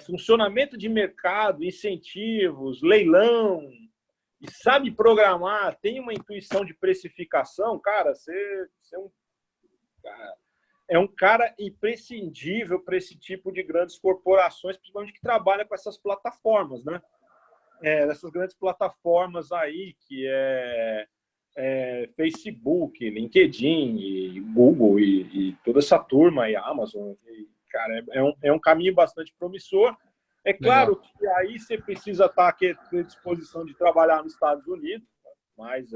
[SPEAKER 3] funcionamento de mercado, incentivos, leilão, e sabe programar, tem uma intuição de precificação, cara, você é um cara imprescindível para esse tipo de grandes corporações, principalmente que trabalha com essas plataformas, né? Essas grandes plataformas aí, que Facebook, LinkedIn, e Google e toda essa turma, e Amazon. E, cara, é um caminho bastante promissor. É claro que aí você precisa estar à disposição de trabalhar nos Estados Unidos, mas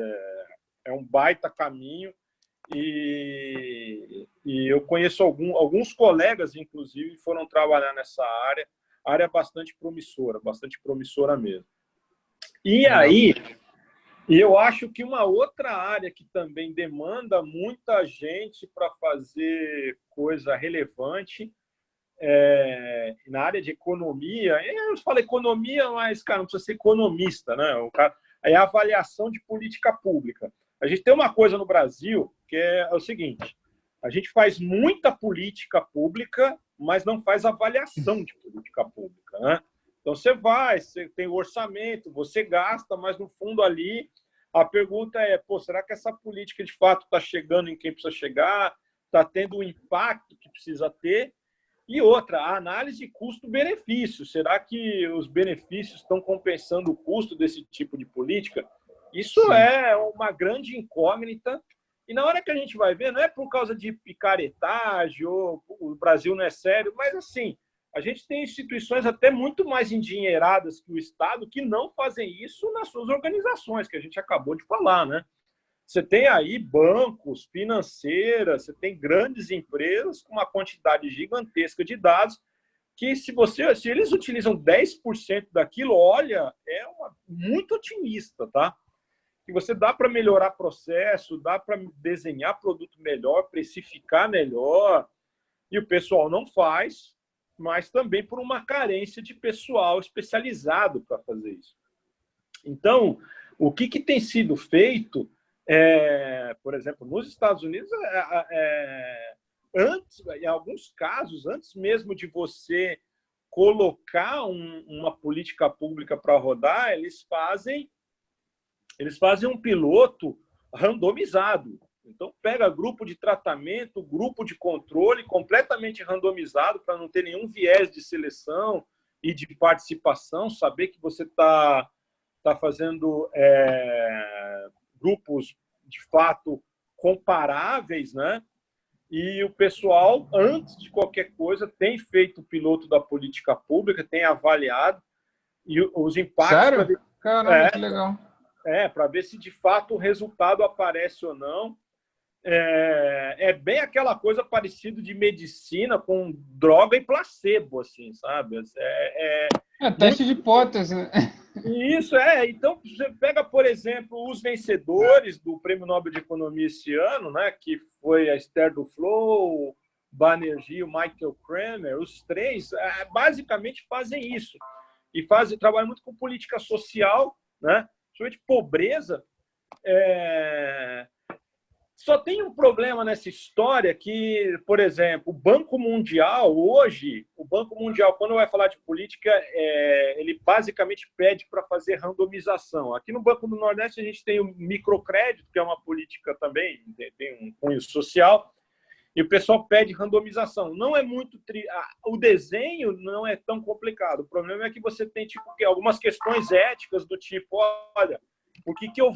[SPEAKER 3] é um baita caminho. E eu conheço alguns colegas, inclusive, que foram trabalhar nessa área bastante promissora mesmo. E aí, eu acho que uma outra área que também demanda muita gente para fazer coisa relevante na área de economia. Eu falo economia, mas, cara, não precisa ser economista, né? É a avaliação de política pública. A gente tem uma coisa no Brasil que é o seguinte: a gente faz muita política pública, mas não faz avaliação de política pública, né? Então, você tem o orçamento, você gasta, mas no fundo ali a pergunta é, pô, será que essa política de fato está chegando em quem precisa chegar, está tendo o impacto que precisa ter? E outra, a análise custo-benefício. Será que os benefícios estão compensando o custo desse tipo de política? Isso
[SPEAKER 2] Sim.
[SPEAKER 3] é uma grande incógnita. E na hora que a gente vai ver, não é por causa de picaretagem ou o Brasil não é sério, mas assim, a gente tem instituições até muito mais endinheiradas que o Estado que não fazem isso nas suas organizações, que a gente acabou de falar, né? Você tem aí bancos, financeiras, você tem grandes empresas com uma quantidade gigantesca de dados que, se eles utilizam 10% daquilo, olha, muito otimista, tá? Que você dá para melhorar processo, dá para desenhar produto melhor, precificar melhor, e o pessoal não faz, mas também por uma carência de pessoal especializado para fazer isso. Então, o que tem sido feito, por exemplo, nos Estados Unidos, antes, em alguns casos, antes mesmo de você colocar uma política pública para rodar, eles fazem um piloto randomizado. Então, pega grupo de tratamento, grupo de controle, completamente randomizado, para não ter nenhum viés de seleção e de participação, saber que você está fazendo grupos, de fato, comparáveis, né? E o pessoal, antes de qualquer coisa, tem feito o piloto da política pública, tem avaliado e os impactos...
[SPEAKER 2] Sério? Caramba, que legal.
[SPEAKER 3] Para ver se, de fato, o resultado aparece ou não. É bem aquela coisa parecida de medicina com droga e placebo, assim, sabe?
[SPEAKER 2] Teste de hipótese, né?
[SPEAKER 3] Isso, Então, você pega, por exemplo, os vencedores do Prêmio Nobel de Economia esse ano, né, que foi a Esther Duflo, o Banerjee e o Michael Kramer, os três basicamente fazem isso. E trabalham muito com política social, né? Principalmente pobreza. Só tem um problema nessa história que, por exemplo, o Banco Mundial, hoje, quando vai falar de política, ele basicamente pede para fazer randomização. Aqui no Banco do Nordeste, a gente tem o microcrédito, que é uma política também, tem um cunho social, e o pessoal pede randomização. Não é muito... O desenho não é tão complicado. O problema é que você tem algumas questões éticas do tipo, olha, por que eu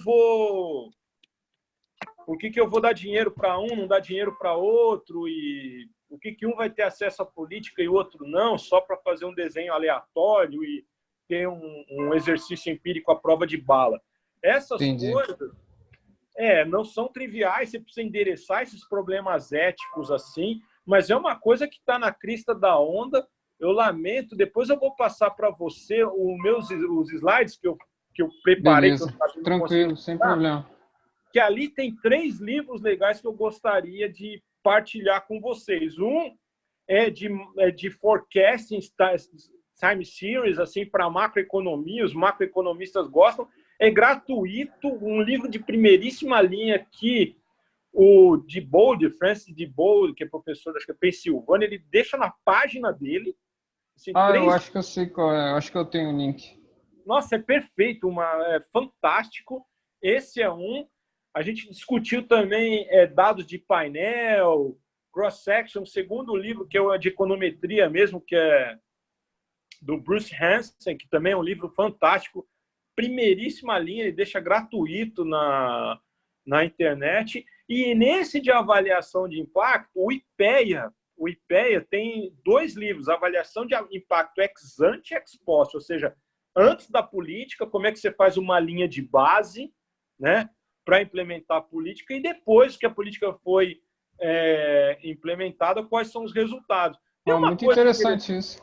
[SPEAKER 3] vou dar dinheiro para um, não dar dinheiro para outro, e por que um vai ter acesso à política e o outro não, só para fazer um desenho aleatório e ter um exercício empírico à prova de bala. Essas
[SPEAKER 2] Entendi.
[SPEAKER 3] coisas não são triviais, você precisa endereçar esses problemas éticos assim, mas é uma coisa que está na crista da onda. Eu lamento, depois eu vou passar para você os slides que eu preparei.
[SPEAKER 2] Beleza, tranquilo, sem problema.
[SPEAKER 3] Que ali tem 3 livros legais que eu gostaria de partilhar com vocês. Um é de forecasting time series, assim, para macroeconomia, os macroeconomistas gostam. É gratuito, um livro de primeiríssima linha que o Francis Diebold, que é professor, acho que é Pensilvânia, ele deixa na página dele. Assim,
[SPEAKER 2] eu acho que eu sei qual é, eu acho que eu tenho o link.
[SPEAKER 3] Nossa, é perfeito, é fantástico. Esse é um. A gente discutiu também dados de painel, cross-section, o segundo livro, que é de econometria mesmo, que é do Bruce Hansen, que também é um livro fantástico, primeiríssima linha, ele deixa gratuito na internet. E nesse de avaliação de impacto, o IPEA tem 2 livros, avaliação de impacto ex ante e ex post, ou seja, antes da política, como é que você faz uma linha de base, né, para implementar a política, e depois que a política foi implementada, quais são os resultados.
[SPEAKER 2] Muito interessante isso.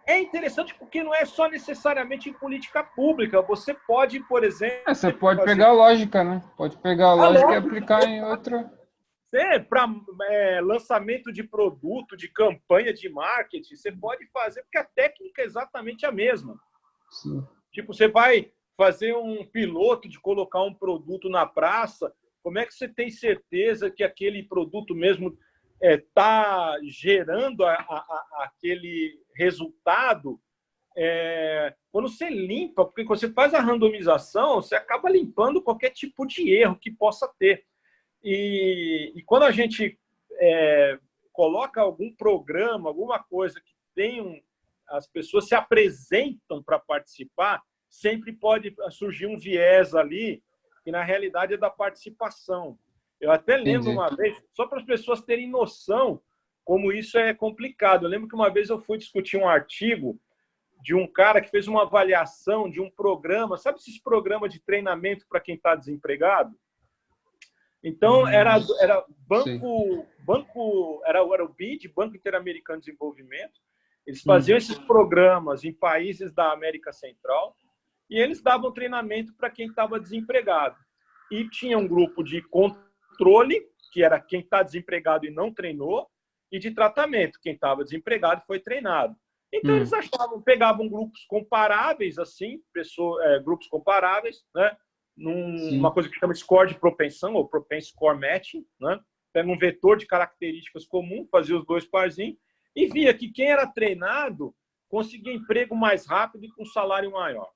[SPEAKER 3] É interessante porque não é só necessariamente em política pública. Você pode, por exemplo...
[SPEAKER 2] Você pode pegar a lógica, né? Pode pegar a lógica e aplicar em outra...
[SPEAKER 3] Para lançamento de produto, de campanha de marketing, você pode fazer, porque a técnica é exatamente a mesma.
[SPEAKER 2] Sim.
[SPEAKER 3] Tipo, você vai fazer um piloto de colocar um produto na praça, como é que você tem certeza que aquele produto mesmo está gerando aquele resultado quando você limpa, porque quando você faz a randomização, você acaba limpando qualquer tipo de erro que possa ter. E quando a gente coloca algum programa, alguma coisa que tem as pessoas se apresentam para participar, sempre pode surgir um viés ali, que na realidade é da participação. Eu até lembro uma vez, só para as pessoas terem noção como isso é complicado. Eu lembro que uma vez eu fui discutir um artigo de um cara que fez uma avaliação de um programa, sabe esses programas de treinamento para quem está desempregado? Então, era o BID, Banco Interamericano de Desenvolvimento. Eles faziam esses programas em países da América Central e eles davam treinamento para quem estava desempregado. E tinha um grupo de controle, que era quem está desempregado e não treinou, e de tratamento, quem estava desempregado foi treinado. Então, eles pegavam grupos comparáveis, assim, grupos comparáveis, né? Numa coisa que chama score de propensão, ou propensity score matching, né? Pega um vetor de características comum, fazia os dois parzinhos, e via que quem era treinado conseguia emprego mais rápido e com salário maior.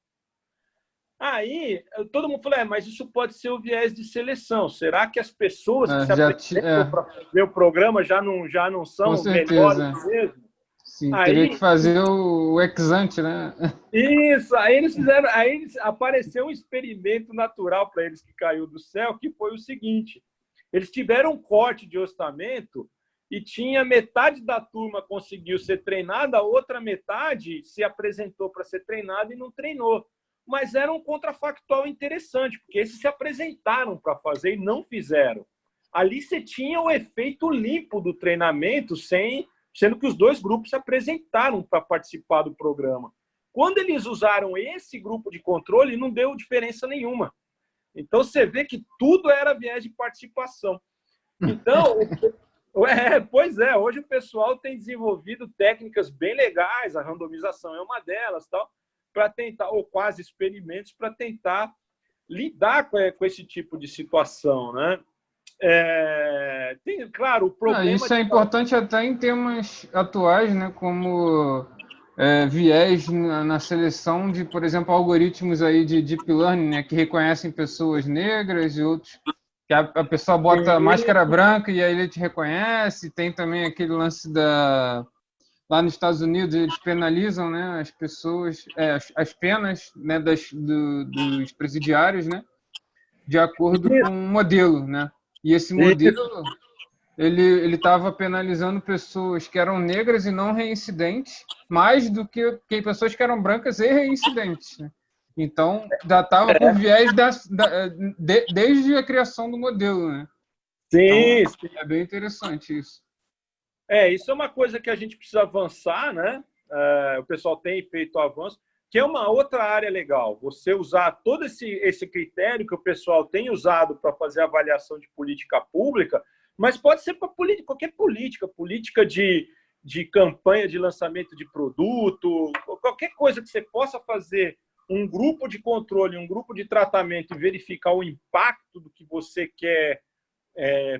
[SPEAKER 3] Aí, todo mundo falou, mas isso pode ser o viés de seleção. Será que as pessoas que se apresentam para fazer o programa já não são melhores mesmo?
[SPEAKER 2] Sim, teria que fazer o ex-ante, né?
[SPEAKER 3] Isso, aí apareceu um experimento natural para eles que caiu do céu, que foi o seguinte: eles tiveram um corte de orçamento e tinha metade da turma conseguiu ser treinada, a outra metade se apresentou para ser treinada e não treinou. Mas era um contrafactual interessante, porque esses se apresentaram para fazer e não fizeram. Ali você tinha o efeito limpo do treinamento, sendo que os dois grupos se apresentaram para participar do programa. Quando eles usaram esse grupo de controle, não deu diferença nenhuma. Então, você vê que tudo era viés de participação. Então, pois é, hoje o pessoal tem desenvolvido técnicas bem legais, a randomização é uma delas, tal, para tentar, ou quase experimentos, para tentar lidar com esse tipo de situação, né? Claro, o problema...
[SPEAKER 2] Isso é importante até em temas atuais, né? Como viés na seleção de, por exemplo, algoritmos aí de deep learning, né? Que reconhecem pessoas negras e outros que a pessoa bota máscara branca e aí ele te reconhece. Tem também aquele lance lá nos Estados Unidos eles penalizam, né, as pessoas, as penas, né, dos presidiários, né, de acordo com um modelo, né? E esse modelo ele estava penalizando pessoas que eram negras e não reincidentes, mais do que pessoas que eram brancas e reincidentes, né? Então, já estava por viés desde a criação do modelo, né?
[SPEAKER 3] Sim,
[SPEAKER 2] então,
[SPEAKER 3] sim.
[SPEAKER 2] É bem interessante isso.
[SPEAKER 3] Isso é uma coisa que a gente precisa avançar, né? O pessoal tem feito avanço, que é uma outra área legal. Você usar todo esse critério que o pessoal tem usado para fazer avaliação de política pública, mas pode ser para qualquer política de campanha de lançamento de produto, qualquer coisa que você possa fazer um grupo de controle, um grupo de tratamento e verificar o impacto do que você quer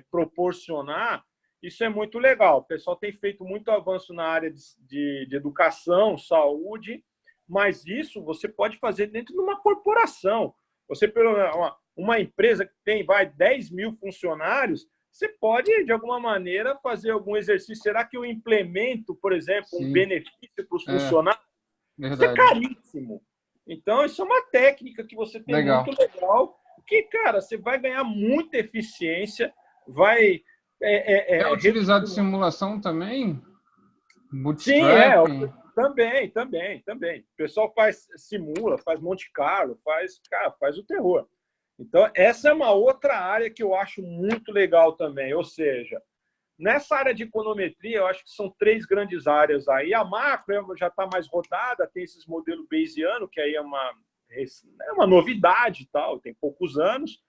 [SPEAKER 3] proporcionar. Isso é muito legal. O pessoal tem feito muito avanço na área de educação, saúde, mas isso você pode fazer dentro de uma corporação. Você, uma empresa que tem 10 mil funcionários, você pode, de alguma maneira, fazer algum exercício. Será que eu implemento, por exemplo, um benefício para os funcionários? Isso é caríssimo. Então, isso é uma técnica que você tem muito legal, que, cara, você vai ganhar muita eficiência, vai...
[SPEAKER 2] É utilizado simulação também?
[SPEAKER 3] Bootstrapping? Sim, também. O pessoal simula, faz Monte Carlo, faz o terror. Então, essa é uma outra área que eu acho muito legal também. Ou seja, nessa área de econometria, eu acho que são 3 grandes áreas aí. A macro já está mais rodada, tem esses modelos bayesianos, que aí é uma novidade e tal, tem poucos anos.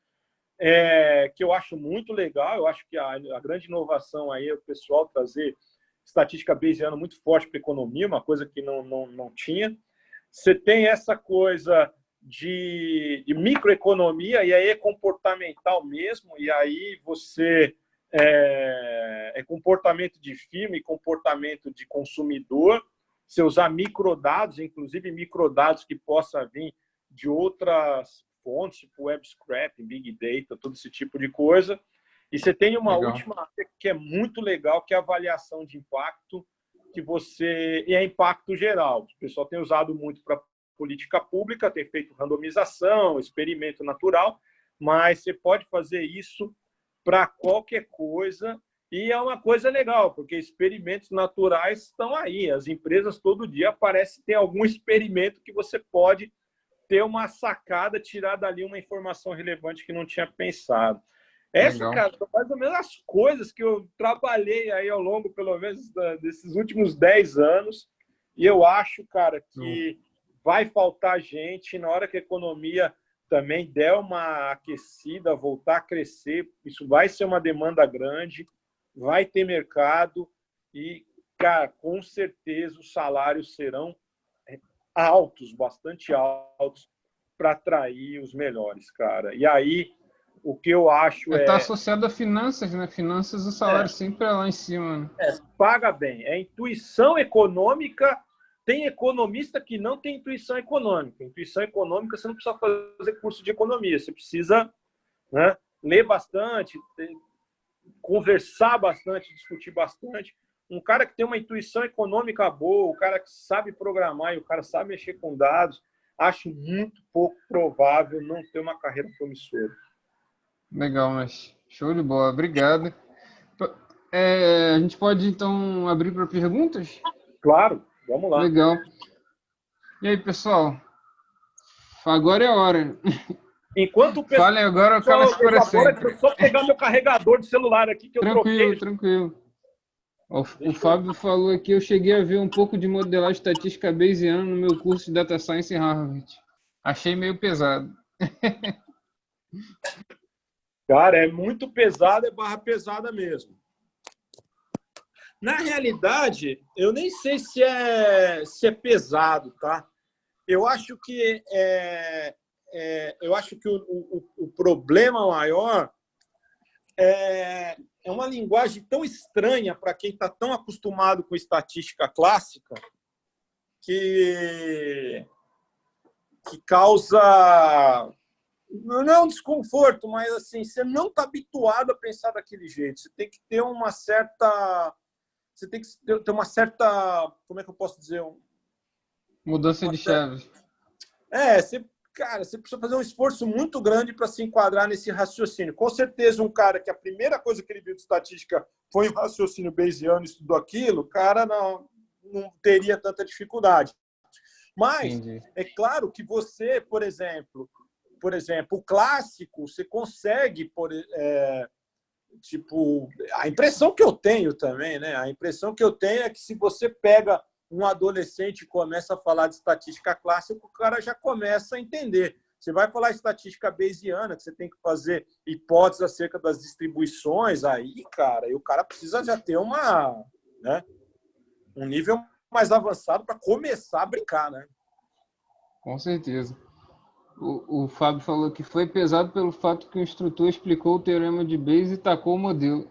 [SPEAKER 3] Que eu acho muito legal. Eu acho que a grande inovação aí é o pessoal trazer estatística bayesiana muito forte para a economia, uma coisa que não tinha. Você tem essa coisa de microeconomia, e aí é comportamental mesmo, e aí você é comportamento de firma e comportamento de consumidor. você usar microdados, inclusive microdados que possa vir de outras fontes, tipo web scraping, big data, todo esse tipo de coisa. E você tem uma última área que é muito legal, que é a avaliação de impacto, e é impacto geral. O pessoal tem usado muito para política pública, tem feito randomização, experimento natural, mas você pode fazer isso para qualquer coisa, e é uma coisa legal, porque experimentos naturais estão aí. As empresas todo dia aparecem, tem algum experimento que você pode ter uma sacada, tirar dali uma informação relevante que não tinha pensado. Essa, cara, são mais ou menos as coisas que eu trabalhei aí ao longo, pelo menos, desses últimos 10 anos. E eu acho, cara, que vai faltar gente na hora que a economia também der uma aquecida, voltar a crescer. Isso vai ser uma demanda grande, vai ter mercado e, cara, com certeza os salários serão altos, bastante altos, para atrair os melhores, cara. E aí, o que eu acho
[SPEAKER 2] Está associado a finanças, né? Finanças, o salário sempre é lá em cima. Né?
[SPEAKER 3] Paga bem. É intuição econômica. Tem economista que não tem intuição econômica. Intuição econômica, você não precisa fazer curso de economia. Você precisa, né, ler bastante, conversar bastante, discutir bastante. Um cara que tem uma intuição econômica boa, o cara que sabe programar e o cara sabe mexer com dados, acho muito pouco provável não ter uma carreira promissora.
[SPEAKER 2] Legal, mas show de bola. Obrigado. A gente pode, então, abrir para perguntas?
[SPEAKER 3] Claro, vamos lá.
[SPEAKER 2] Legal. E aí, pessoal? Agora é a hora.
[SPEAKER 3] Enquanto o pessoal...
[SPEAKER 2] Falem agora, o cara escurecendo.
[SPEAKER 3] Deixa eu só pegar meu carregador de celular aqui que eu troquei.
[SPEAKER 2] Tranquilo. O Fábio falou aqui, eu cheguei a ver um pouco de modelagem estatística bayesiana no meu curso de Data Science em Harvard. Achei meio pesado.
[SPEAKER 3] Cara, é muito pesado, é barra pesada mesmo. Na realidade, eu nem sei se é pesado, tá? Eu acho que o problema maior é uma linguagem tão estranha para quem está tão acostumado com estatística clássica que causa, não é um desconforto, mas assim, você não está habituado a pensar daquele jeito. Você tem que ter uma certa... Como é que eu posso dizer?
[SPEAKER 2] Mudança de chaves.
[SPEAKER 3] Você precisa fazer um esforço muito grande para se enquadrar nesse raciocínio. Com certeza, um cara que a primeira coisa que ele viu de estatística foi um raciocínio bayesiano, estudou aquilo, o cara não teria tanta dificuldade. Mas Entendi. É claro que você, por exemplo, o clássico, você consegue, a impressão que eu tenho também, né? A impressão que eu tenho é que se você pega um adolescente e começa a falar de estatística clássica, o cara já começa a entender. Você vai falar de estatística bayesiana, que você tem que fazer hipóteses acerca das distribuições, aí, cara, e o cara precisa já ter um nível mais avançado para começar a brincar, né?
[SPEAKER 2] Com certeza. O Fábio falou que foi pesado pelo fato que o instrutor explicou o teorema de Bayes e tacou o modelo.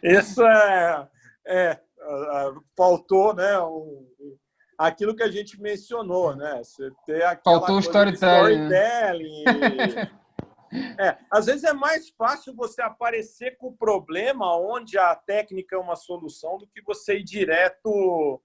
[SPEAKER 3] Isso faltou, né? Aquilo que a gente mencionou, né? Você ter aquela
[SPEAKER 2] faltou o storytelling.
[SPEAKER 3] Às vezes é mais fácil você aparecer com o problema onde a técnica é uma solução do que você ir direto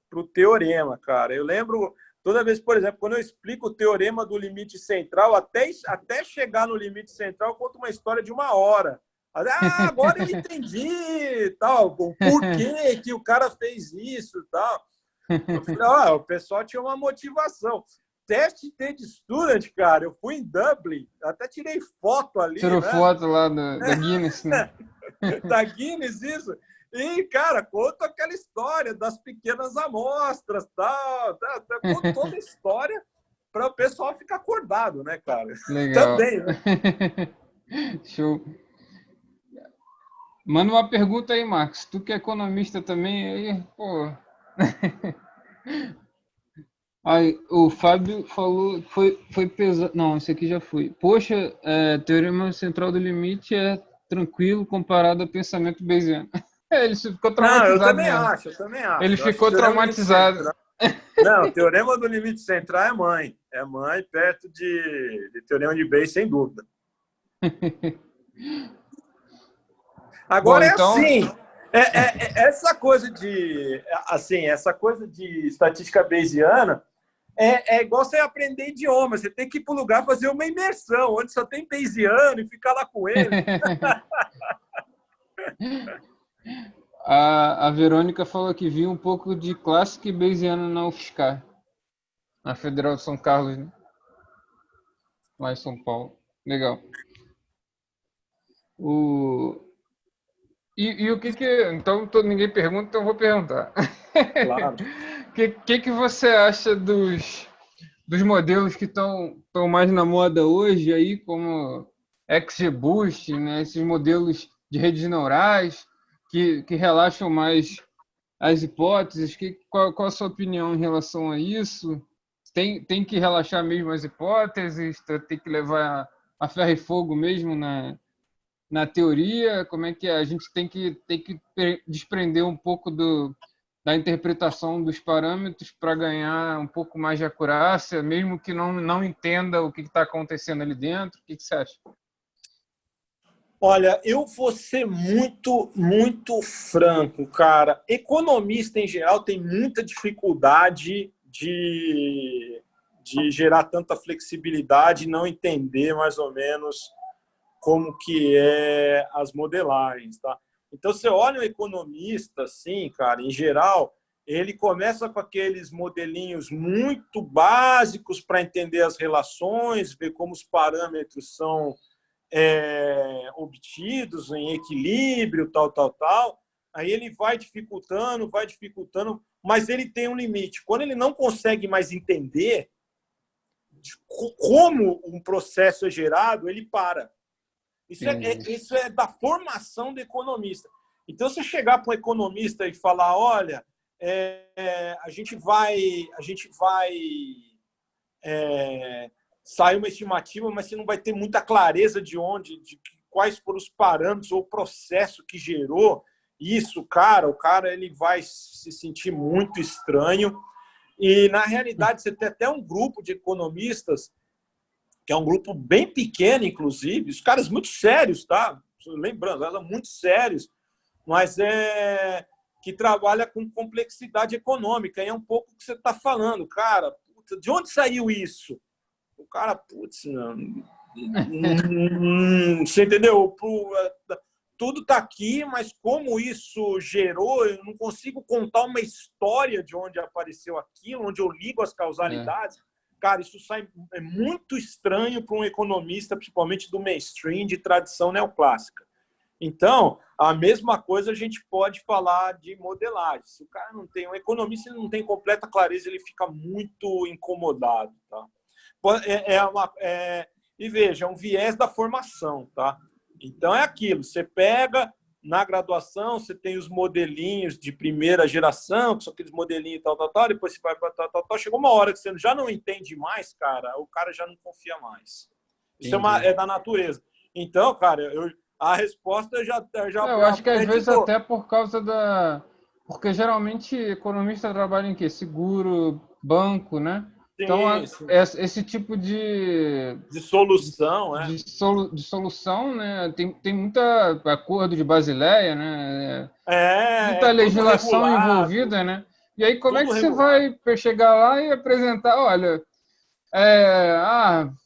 [SPEAKER 3] para o teorema, cara. Eu lembro, toda vez, por exemplo, quando eu explico o teorema do limite central, até chegar no limite central, eu conto uma história de 1 hora. Agora eu entendi, tal, o porquê que o cara fez isso, tal. Eu falei, o pessoal tinha uma motivação. Teste de student, cara, eu fui em Dublin, até tirei foto ali.
[SPEAKER 2] Tirou foto lá da Guinness, né?
[SPEAKER 3] Da Guinness, isso. E, cara, conta aquela história das pequenas amostras, tal, conta toda a história para o pessoal ficar acordado, né, cara?
[SPEAKER 2] Legal.
[SPEAKER 3] Também, né?
[SPEAKER 2] Show. Manda uma pergunta aí, Marcos. Tu que é economista também, aí, pô. Aí, o Fábio falou, foi pesado. Não, esse aqui já foi. Poxa, teorema central do limite é tranquilo comparado ao pensamento bayesiano. Ele ficou
[SPEAKER 3] Não, eu
[SPEAKER 2] traumatizado
[SPEAKER 3] também
[SPEAKER 2] mesmo.
[SPEAKER 3] acho, eu também acho.
[SPEAKER 2] Ele
[SPEAKER 3] Eu acho
[SPEAKER 2] ficou
[SPEAKER 3] que o teorema do limite
[SPEAKER 2] traumatizado.
[SPEAKER 3] central- Não, o teorema do limite central é mãe. É mãe perto de teorema de Bayes, sem dúvida.
[SPEAKER 2] Bom,
[SPEAKER 3] Agora é
[SPEAKER 2] então,
[SPEAKER 3] assim, essa coisa de assim, essa coisa de estatística bayesiana é igual você aprender idioma. Você tem que ir para o lugar fazer uma imersão, onde só tem bayesiano e ficar lá com ele.
[SPEAKER 2] a Verônica falou que viu um pouco de clássico e Bayesiano na UFSCar, na Federal de São Carlos, né? Lá em São Paulo. Legal. O... E o que que... Então, ninguém pergunta, então eu vou perguntar.
[SPEAKER 3] Claro.
[SPEAKER 2] Que você acha dos modelos que estão mais na moda hoje, aí, como XGBoost, né? Esses modelos de redes neurais que relaxam mais as hipóteses? Qual a sua opinião em relação a isso? Tem que relaxar mesmo as hipóteses? Tem que levar a ferro e fogo mesmo na teoria? Como é que é? A gente tem que desprender um pouco da interpretação dos parâmetros para ganhar um pouco mais de acurácia, mesmo que não entenda o que está acontecendo ali dentro? O que você acha?
[SPEAKER 3] Olha, eu vou ser muito, muito franco, cara. Economista, em geral, tem muita dificuldade de gerar tanta flexibilidade e não entender mais ou menos como que é as modelagens, tá? Então, você olha um economista, assim, cara, em geral, ele começa com aqueles modelinhos muito básicos para entender as relações, ver como os parâmetros são obtidos em equilíbrio, tal. Aí ele vai dificultando, mas ele tem um limite. Quando ele não consegue mais entender como um processo é gerado, ele para. Isso é da formação do economista. Então, se chegar para um economista e falar, olha, a gente vai sair uma estimativa, mas você não vai ter muita clareza de quais foram os parâmetros ou o processo que gerou isso, o cara ele vai se sentir muito estranho. E, na realidade, você tem até um grupo de economistas, que é um grupo bem pequeno, inclusive, os caras muito sérios, tá? Lembrando, elas muito sérios, mas que trabalha com complexidade econômica. E é um pouco o que você está falando, cara. Puta, de onde saiu isso? O cara, putz, não. Você entendeu? Tudo está aqui, mas como isso gerou, eu não consigo contar uma história de onde apareceu aquilo, onde eu ligo as causalidades. Cara, isso é muito estranho para um economista, principalmente do mainstream, de tradição neoclássica. Então, a mesma coisa a gente pode falar de modelagem. Se o cara não tem, um economista não tem completa clareza, ele fica muito incomodado, tá? E veja, é um viés da formação, tá? Então é aquilo, você pega na graduação, você tem os modelinhos de primeira geração, que são aqueles modelinhos tal, depois você vai para tal. Chegou uma hora que você já não entende mais, cara, o cara já não confia mais. Isso é da natureza. Então, cara, a resposta
[SPEAKER 2] eu acho que às vezes até por causa porque geralmente economista trabalha em quê? Seguro, banco, né? Então,
[SPEAKER 3] sim.
[SPEAKER 2] esse tipo de
[SPEAKER 3] solução,
[SPEAKER 2] de solução, né? Tem muita acordo de Basileia, né? Muita legislação envolvida, né? E aí, como é que você vai chegar lá e apresentar, olha,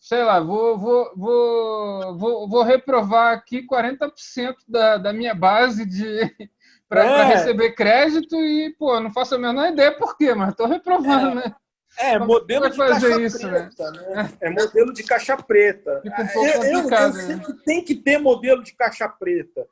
[SPEAKER 2] sei lá, vou reprovar aqui 40% da minha base para receber crédito e, pô, não faço a menor ideia por quê, mas estou reprovando, né?
[SPEAKER 3] Modelo de caixa preta, né? É modelo de caixa preta.
[SPEAKER 2] Fica um pouco complicado,
[SPEAKER 3] eu sei que tem que ter modelo de caixa preta,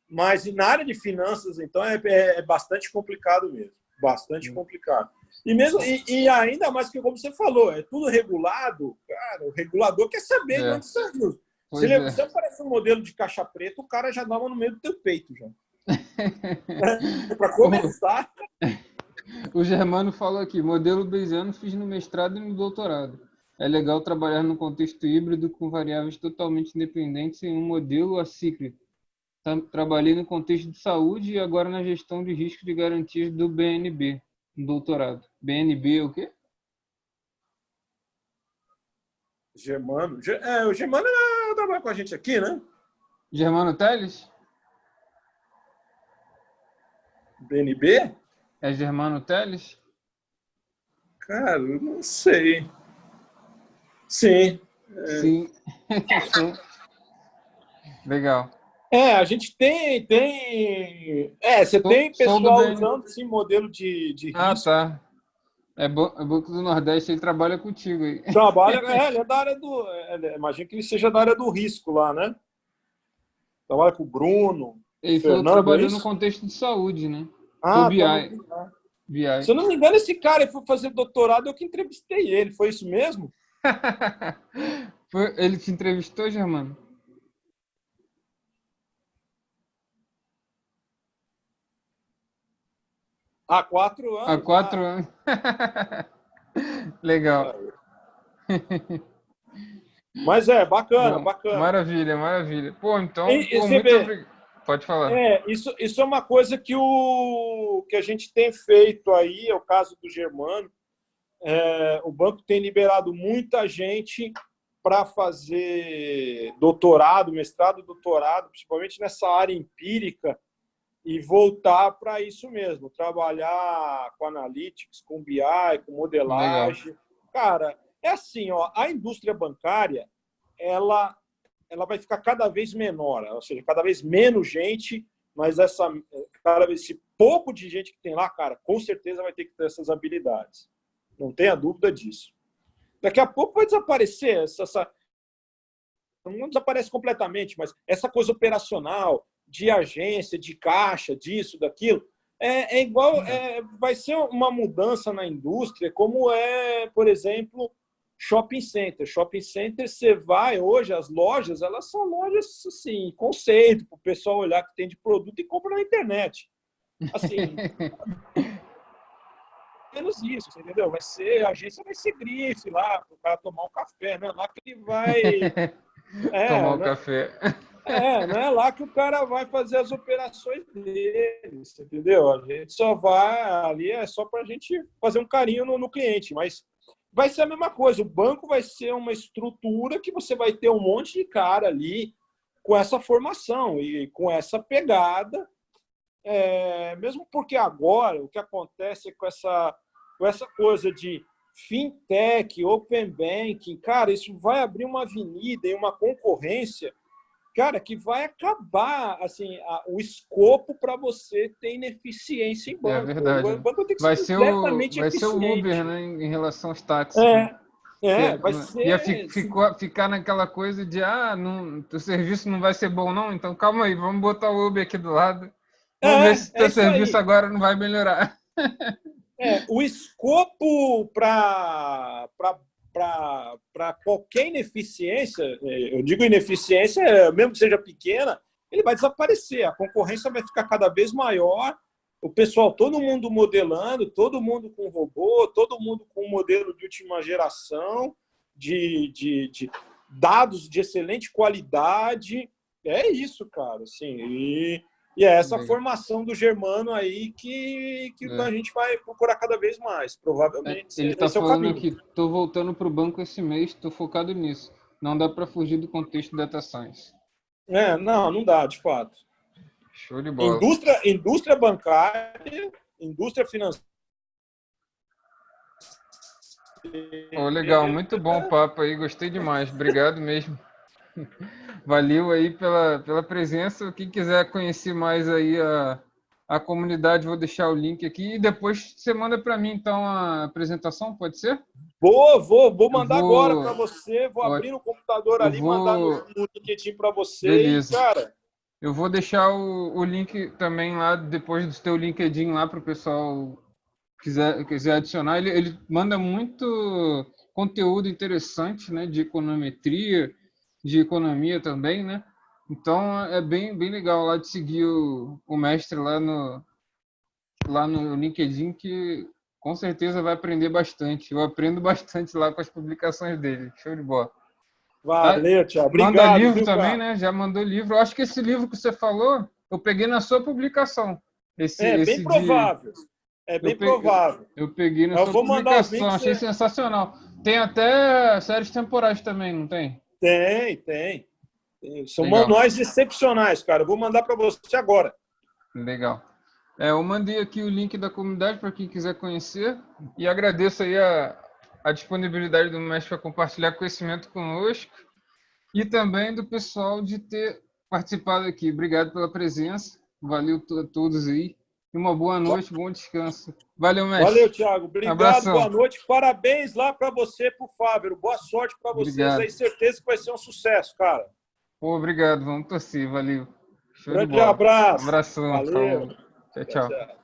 [SPEAKER 3] mas na área de finanças, então, é bastante complicado mesmo. Bastante complicado. E ainda mais que, como você falou, é tudo regulado, cara, o regulador quer saber de onde saiu. Se aparece um modelo de caixa preta, o cara já dá uma no meio do teu peito, já. Para começar...
[SPEAKER 2] O Germano falou aqui, modelo bayesiano fiz no mestrado e no doutorado. É legal trabalhar num contexto híbrido com variáveis totalmente independentes em um modelo acíclico. Trabalhei no contexto de saúde e agora na gestão de risco de garantias do BNB, no doutorado. BNB é o quê?
[SPEAKER 3] Germano. O Germano trabalha com a gente aqui, né?
[SPEAKER 2] Germano Teles?
[SPEAKER 3] BNB?
[SPEAKER 2] É Germano Teles?
[SPEAKER 3] Cara, eu não sei. Sim.
[SPEAKER 2] Sim. Sim. Legal.
[SPEAKER 3] A gente tem. Você tem pessoal usando esse modelo de risco.
[SPEAKER 2] Ah, tá. É Banco do Nordeste, ele trabalha contigo aí.
[SPEAKER 3] Trabalha, ele é da área do. Imagino que ele seja da área do risco lá, né? Trabalha com o Bruno.
[SPEAKER 2] Ele falou que trabalhou no contexto de saúde, né?
[SPEAKER 3] Ah,
[SPEAKER 2] BI. BI.
[SPEAKER 3] Se eu não me engano, esse cara foi fazer doutorado, eu que entrevistei ele. Foi isso mesmo?
[SPEAKER 2] Ele te entrevistou, Germano?
[SPEAKER 3] Há 4 anos.
[SPEAKER 2] Há 4 anos. Legal.
[SPEAKER 3] Mas bacana, bacana.
[SPEAKER 2] Maravilha, maravilha. Pô, então,
[SPEAKER 3] muito obrigado.
[SPEAKER 2] Pode falar.
[SPEAKER 3] Isso é uma coisa que a gente tem feito aí, é o caso do Germano. O banco tem liberado muita gente para fazer doutorado, mestrado, doutorado, principalmente nessa área empírica, e voltar para isso mesmo, trabalhar com analytics, com BI, com modelagem. Legal. Cara, é assim, a indústria bancária, ela vai ficar cada vez menor, ou seja, cada vez menos gente, mas cada vez esse pouco de gente que tem lá, cara, com certeza vai ter que ter essas habilidades. Não tenha dúvida disso. Daqui a pouco vai desaparecer não desaparece completamente, mas essa coisa operacional de agência, de caixa, disso, daquilo, é igual, vai ser uma mudança na indústria, como por exemplo, shopping center. Shopping center, você vai hoje, as lojas, elas são lojas assim, conceito, para o pessoal olhar que tem de produto e compra na internet. Assim, menos isso, você entendeu? A agência vai ser grife lá, para o cara tomar um café, né? Lá que ele vai
[SPEAKER 2] tomar um café.
[SPEAKER 3] Não é lá que o cara vai fazer as operações dele, entendeu? A gente só vai ali, só para a gente fazer um carinho no cliente, mas vai ser a mesma coisa. O banco vai ser uma estrutura que você vai ter um monte de cara ali com essa formação e com essa pegada, mesmo porque agora o que acontece com essa coisa de fintech, open banking, cara, isso vai abrir uma avenida e uma concorrência, cara, que vai acabar assim, o escopo para você ter ineficiência em banco.
[SPEAKER 2] É verdade.
[SPEAKER 3] O banco tem que
[SPEAKER 2] vai
[SPEAKER 3] ser
[SPEAKER 2] completamente eficiente. Vai ser o Uber, né, em relação aos táxis.
[SPEAKER 3] Vai ser...
[SPEAKER 2] Ia ficar naquela coisa de o serviço não vai ser bom, não? Então, calma aí, vamos botar o Uber aqui do lado. Vamos ver se o teu serviço agora não vai melhorar.
[SPEAKER 3] O escopo para qualquer ineficiência, eu digo ineficiência, mesmo que seja pequena, ele vai desaparecer. A concorrência vai ficar cada vez maior. O pessoal, todo mundo modelando, todo mundo com robô, todo mundo com modelo de última geração, de dados de excelente qualidade. É isso, cara. Assim, e é essa formação do Germano aí que a gente vai procurar cada vez mais, provavelmente.
[SPEAKER 2] Ele está falando aqui, estou voltando para o banco esse mês, estou focado nisso. Não dá para fugir do contexto data science.
[SPEAKER 3] Não dá, de fato.
[SPEAKER 2] Show de bola.
[SPEAKER 3] Indústria bancária, indústria financeira.
[SPEAKER 2] Legal, muito bom o papo aí, gostei demais. Obrigado mesmo. Valeu aí pela presença. Quem quiser conhecer mais aí a comunidade, vou deixar o link aqui. E depois você manda para mim, então, a apresentação, pode ser?
[SPEAKER 3] Vou mandar agora para você. Vou abrir no computador ali, mandar no LinkedIn para você.
[SPEAKER 2] Beleza.
[SPEAKER 3] E, cara...
[SPEAKER 2] Eu vou deixar o link também lá, depois do teu LinkedIn lá, para o pessoal quiser adicionar. Ele manda muito conteúdo interessante, né, de econometria, de economia também, né? Então é bem legal lá de seguir o mestre lá no LinkedIn, que com certeza vai aprender bastante. Eu aprendo bastante lá com as publicações dele. Show de bola.
[SPEAKER 3] Valeu, Thiago. Obrigado.
[SPEAKER 2] Manda livro
[SPEAKER 3] viu,
[SPEAKER 2] também,
[SPEAKER 3] cara?
[SPEAKER 2] né? Já mandou livro. Eu acho que esse livro que você falou, eu peguei na sua publicação.
[SPEAKER 3] Bem provável. É bem provável.
[SPEAKER 2] Eu peguei na
[SPEAKER 3] Eu
[SPEAKER 2] sua
[SPEAKER 3] vou mandar os
[SPEAKER 2] publicação,
[SPEAKER 3] links,
[SPEAKER 2] achei sensacional. Tem até séries temporais também, não tem?
[SPEAKER 3] Tem. São
[SPEAKER 2] Legal.
[SPEAKER 3] manuais excepcionais, cara. Eu vou mandar para você agora.
[SPEAKER 2] Legal. Eu mandei aqui o link da comunidade para quem quiser conhecer e agradeço aí a disponibilidade do mestre para compartilhar conhecimento conosco e também do pessoal de ter participado aqui. Obrigado pela presença. Valeu a todos aí. E uma boa noite, bom descanso. Valeu, mestre.
[SPEAKER 3] Valeu, Thiago. Obrigado,
[SPEAKER 2] Abração.
[SPEAKER 3] Boa noite. Parabéns lá para você, pro Fávero. Boa sorte para vocês
[SPEAKER 2] Obrigado.
[SPEAKER 3] aí. Certeza que vai ser um sucesso, cara.
[SPEAKER 2] Pô, obrigado. Vamos torcer. Valeu. Show de
[SPEAKER 3] Grande
[SPEAKER 2] bola.
[SPEAKER 3] abraço.
[SPEAKER 2] Abração.
[SPEAKER 3] Valeu.
[SPEAKER 2] Falou. Tchau, tchau.
[SPEAKER 3] Tchau.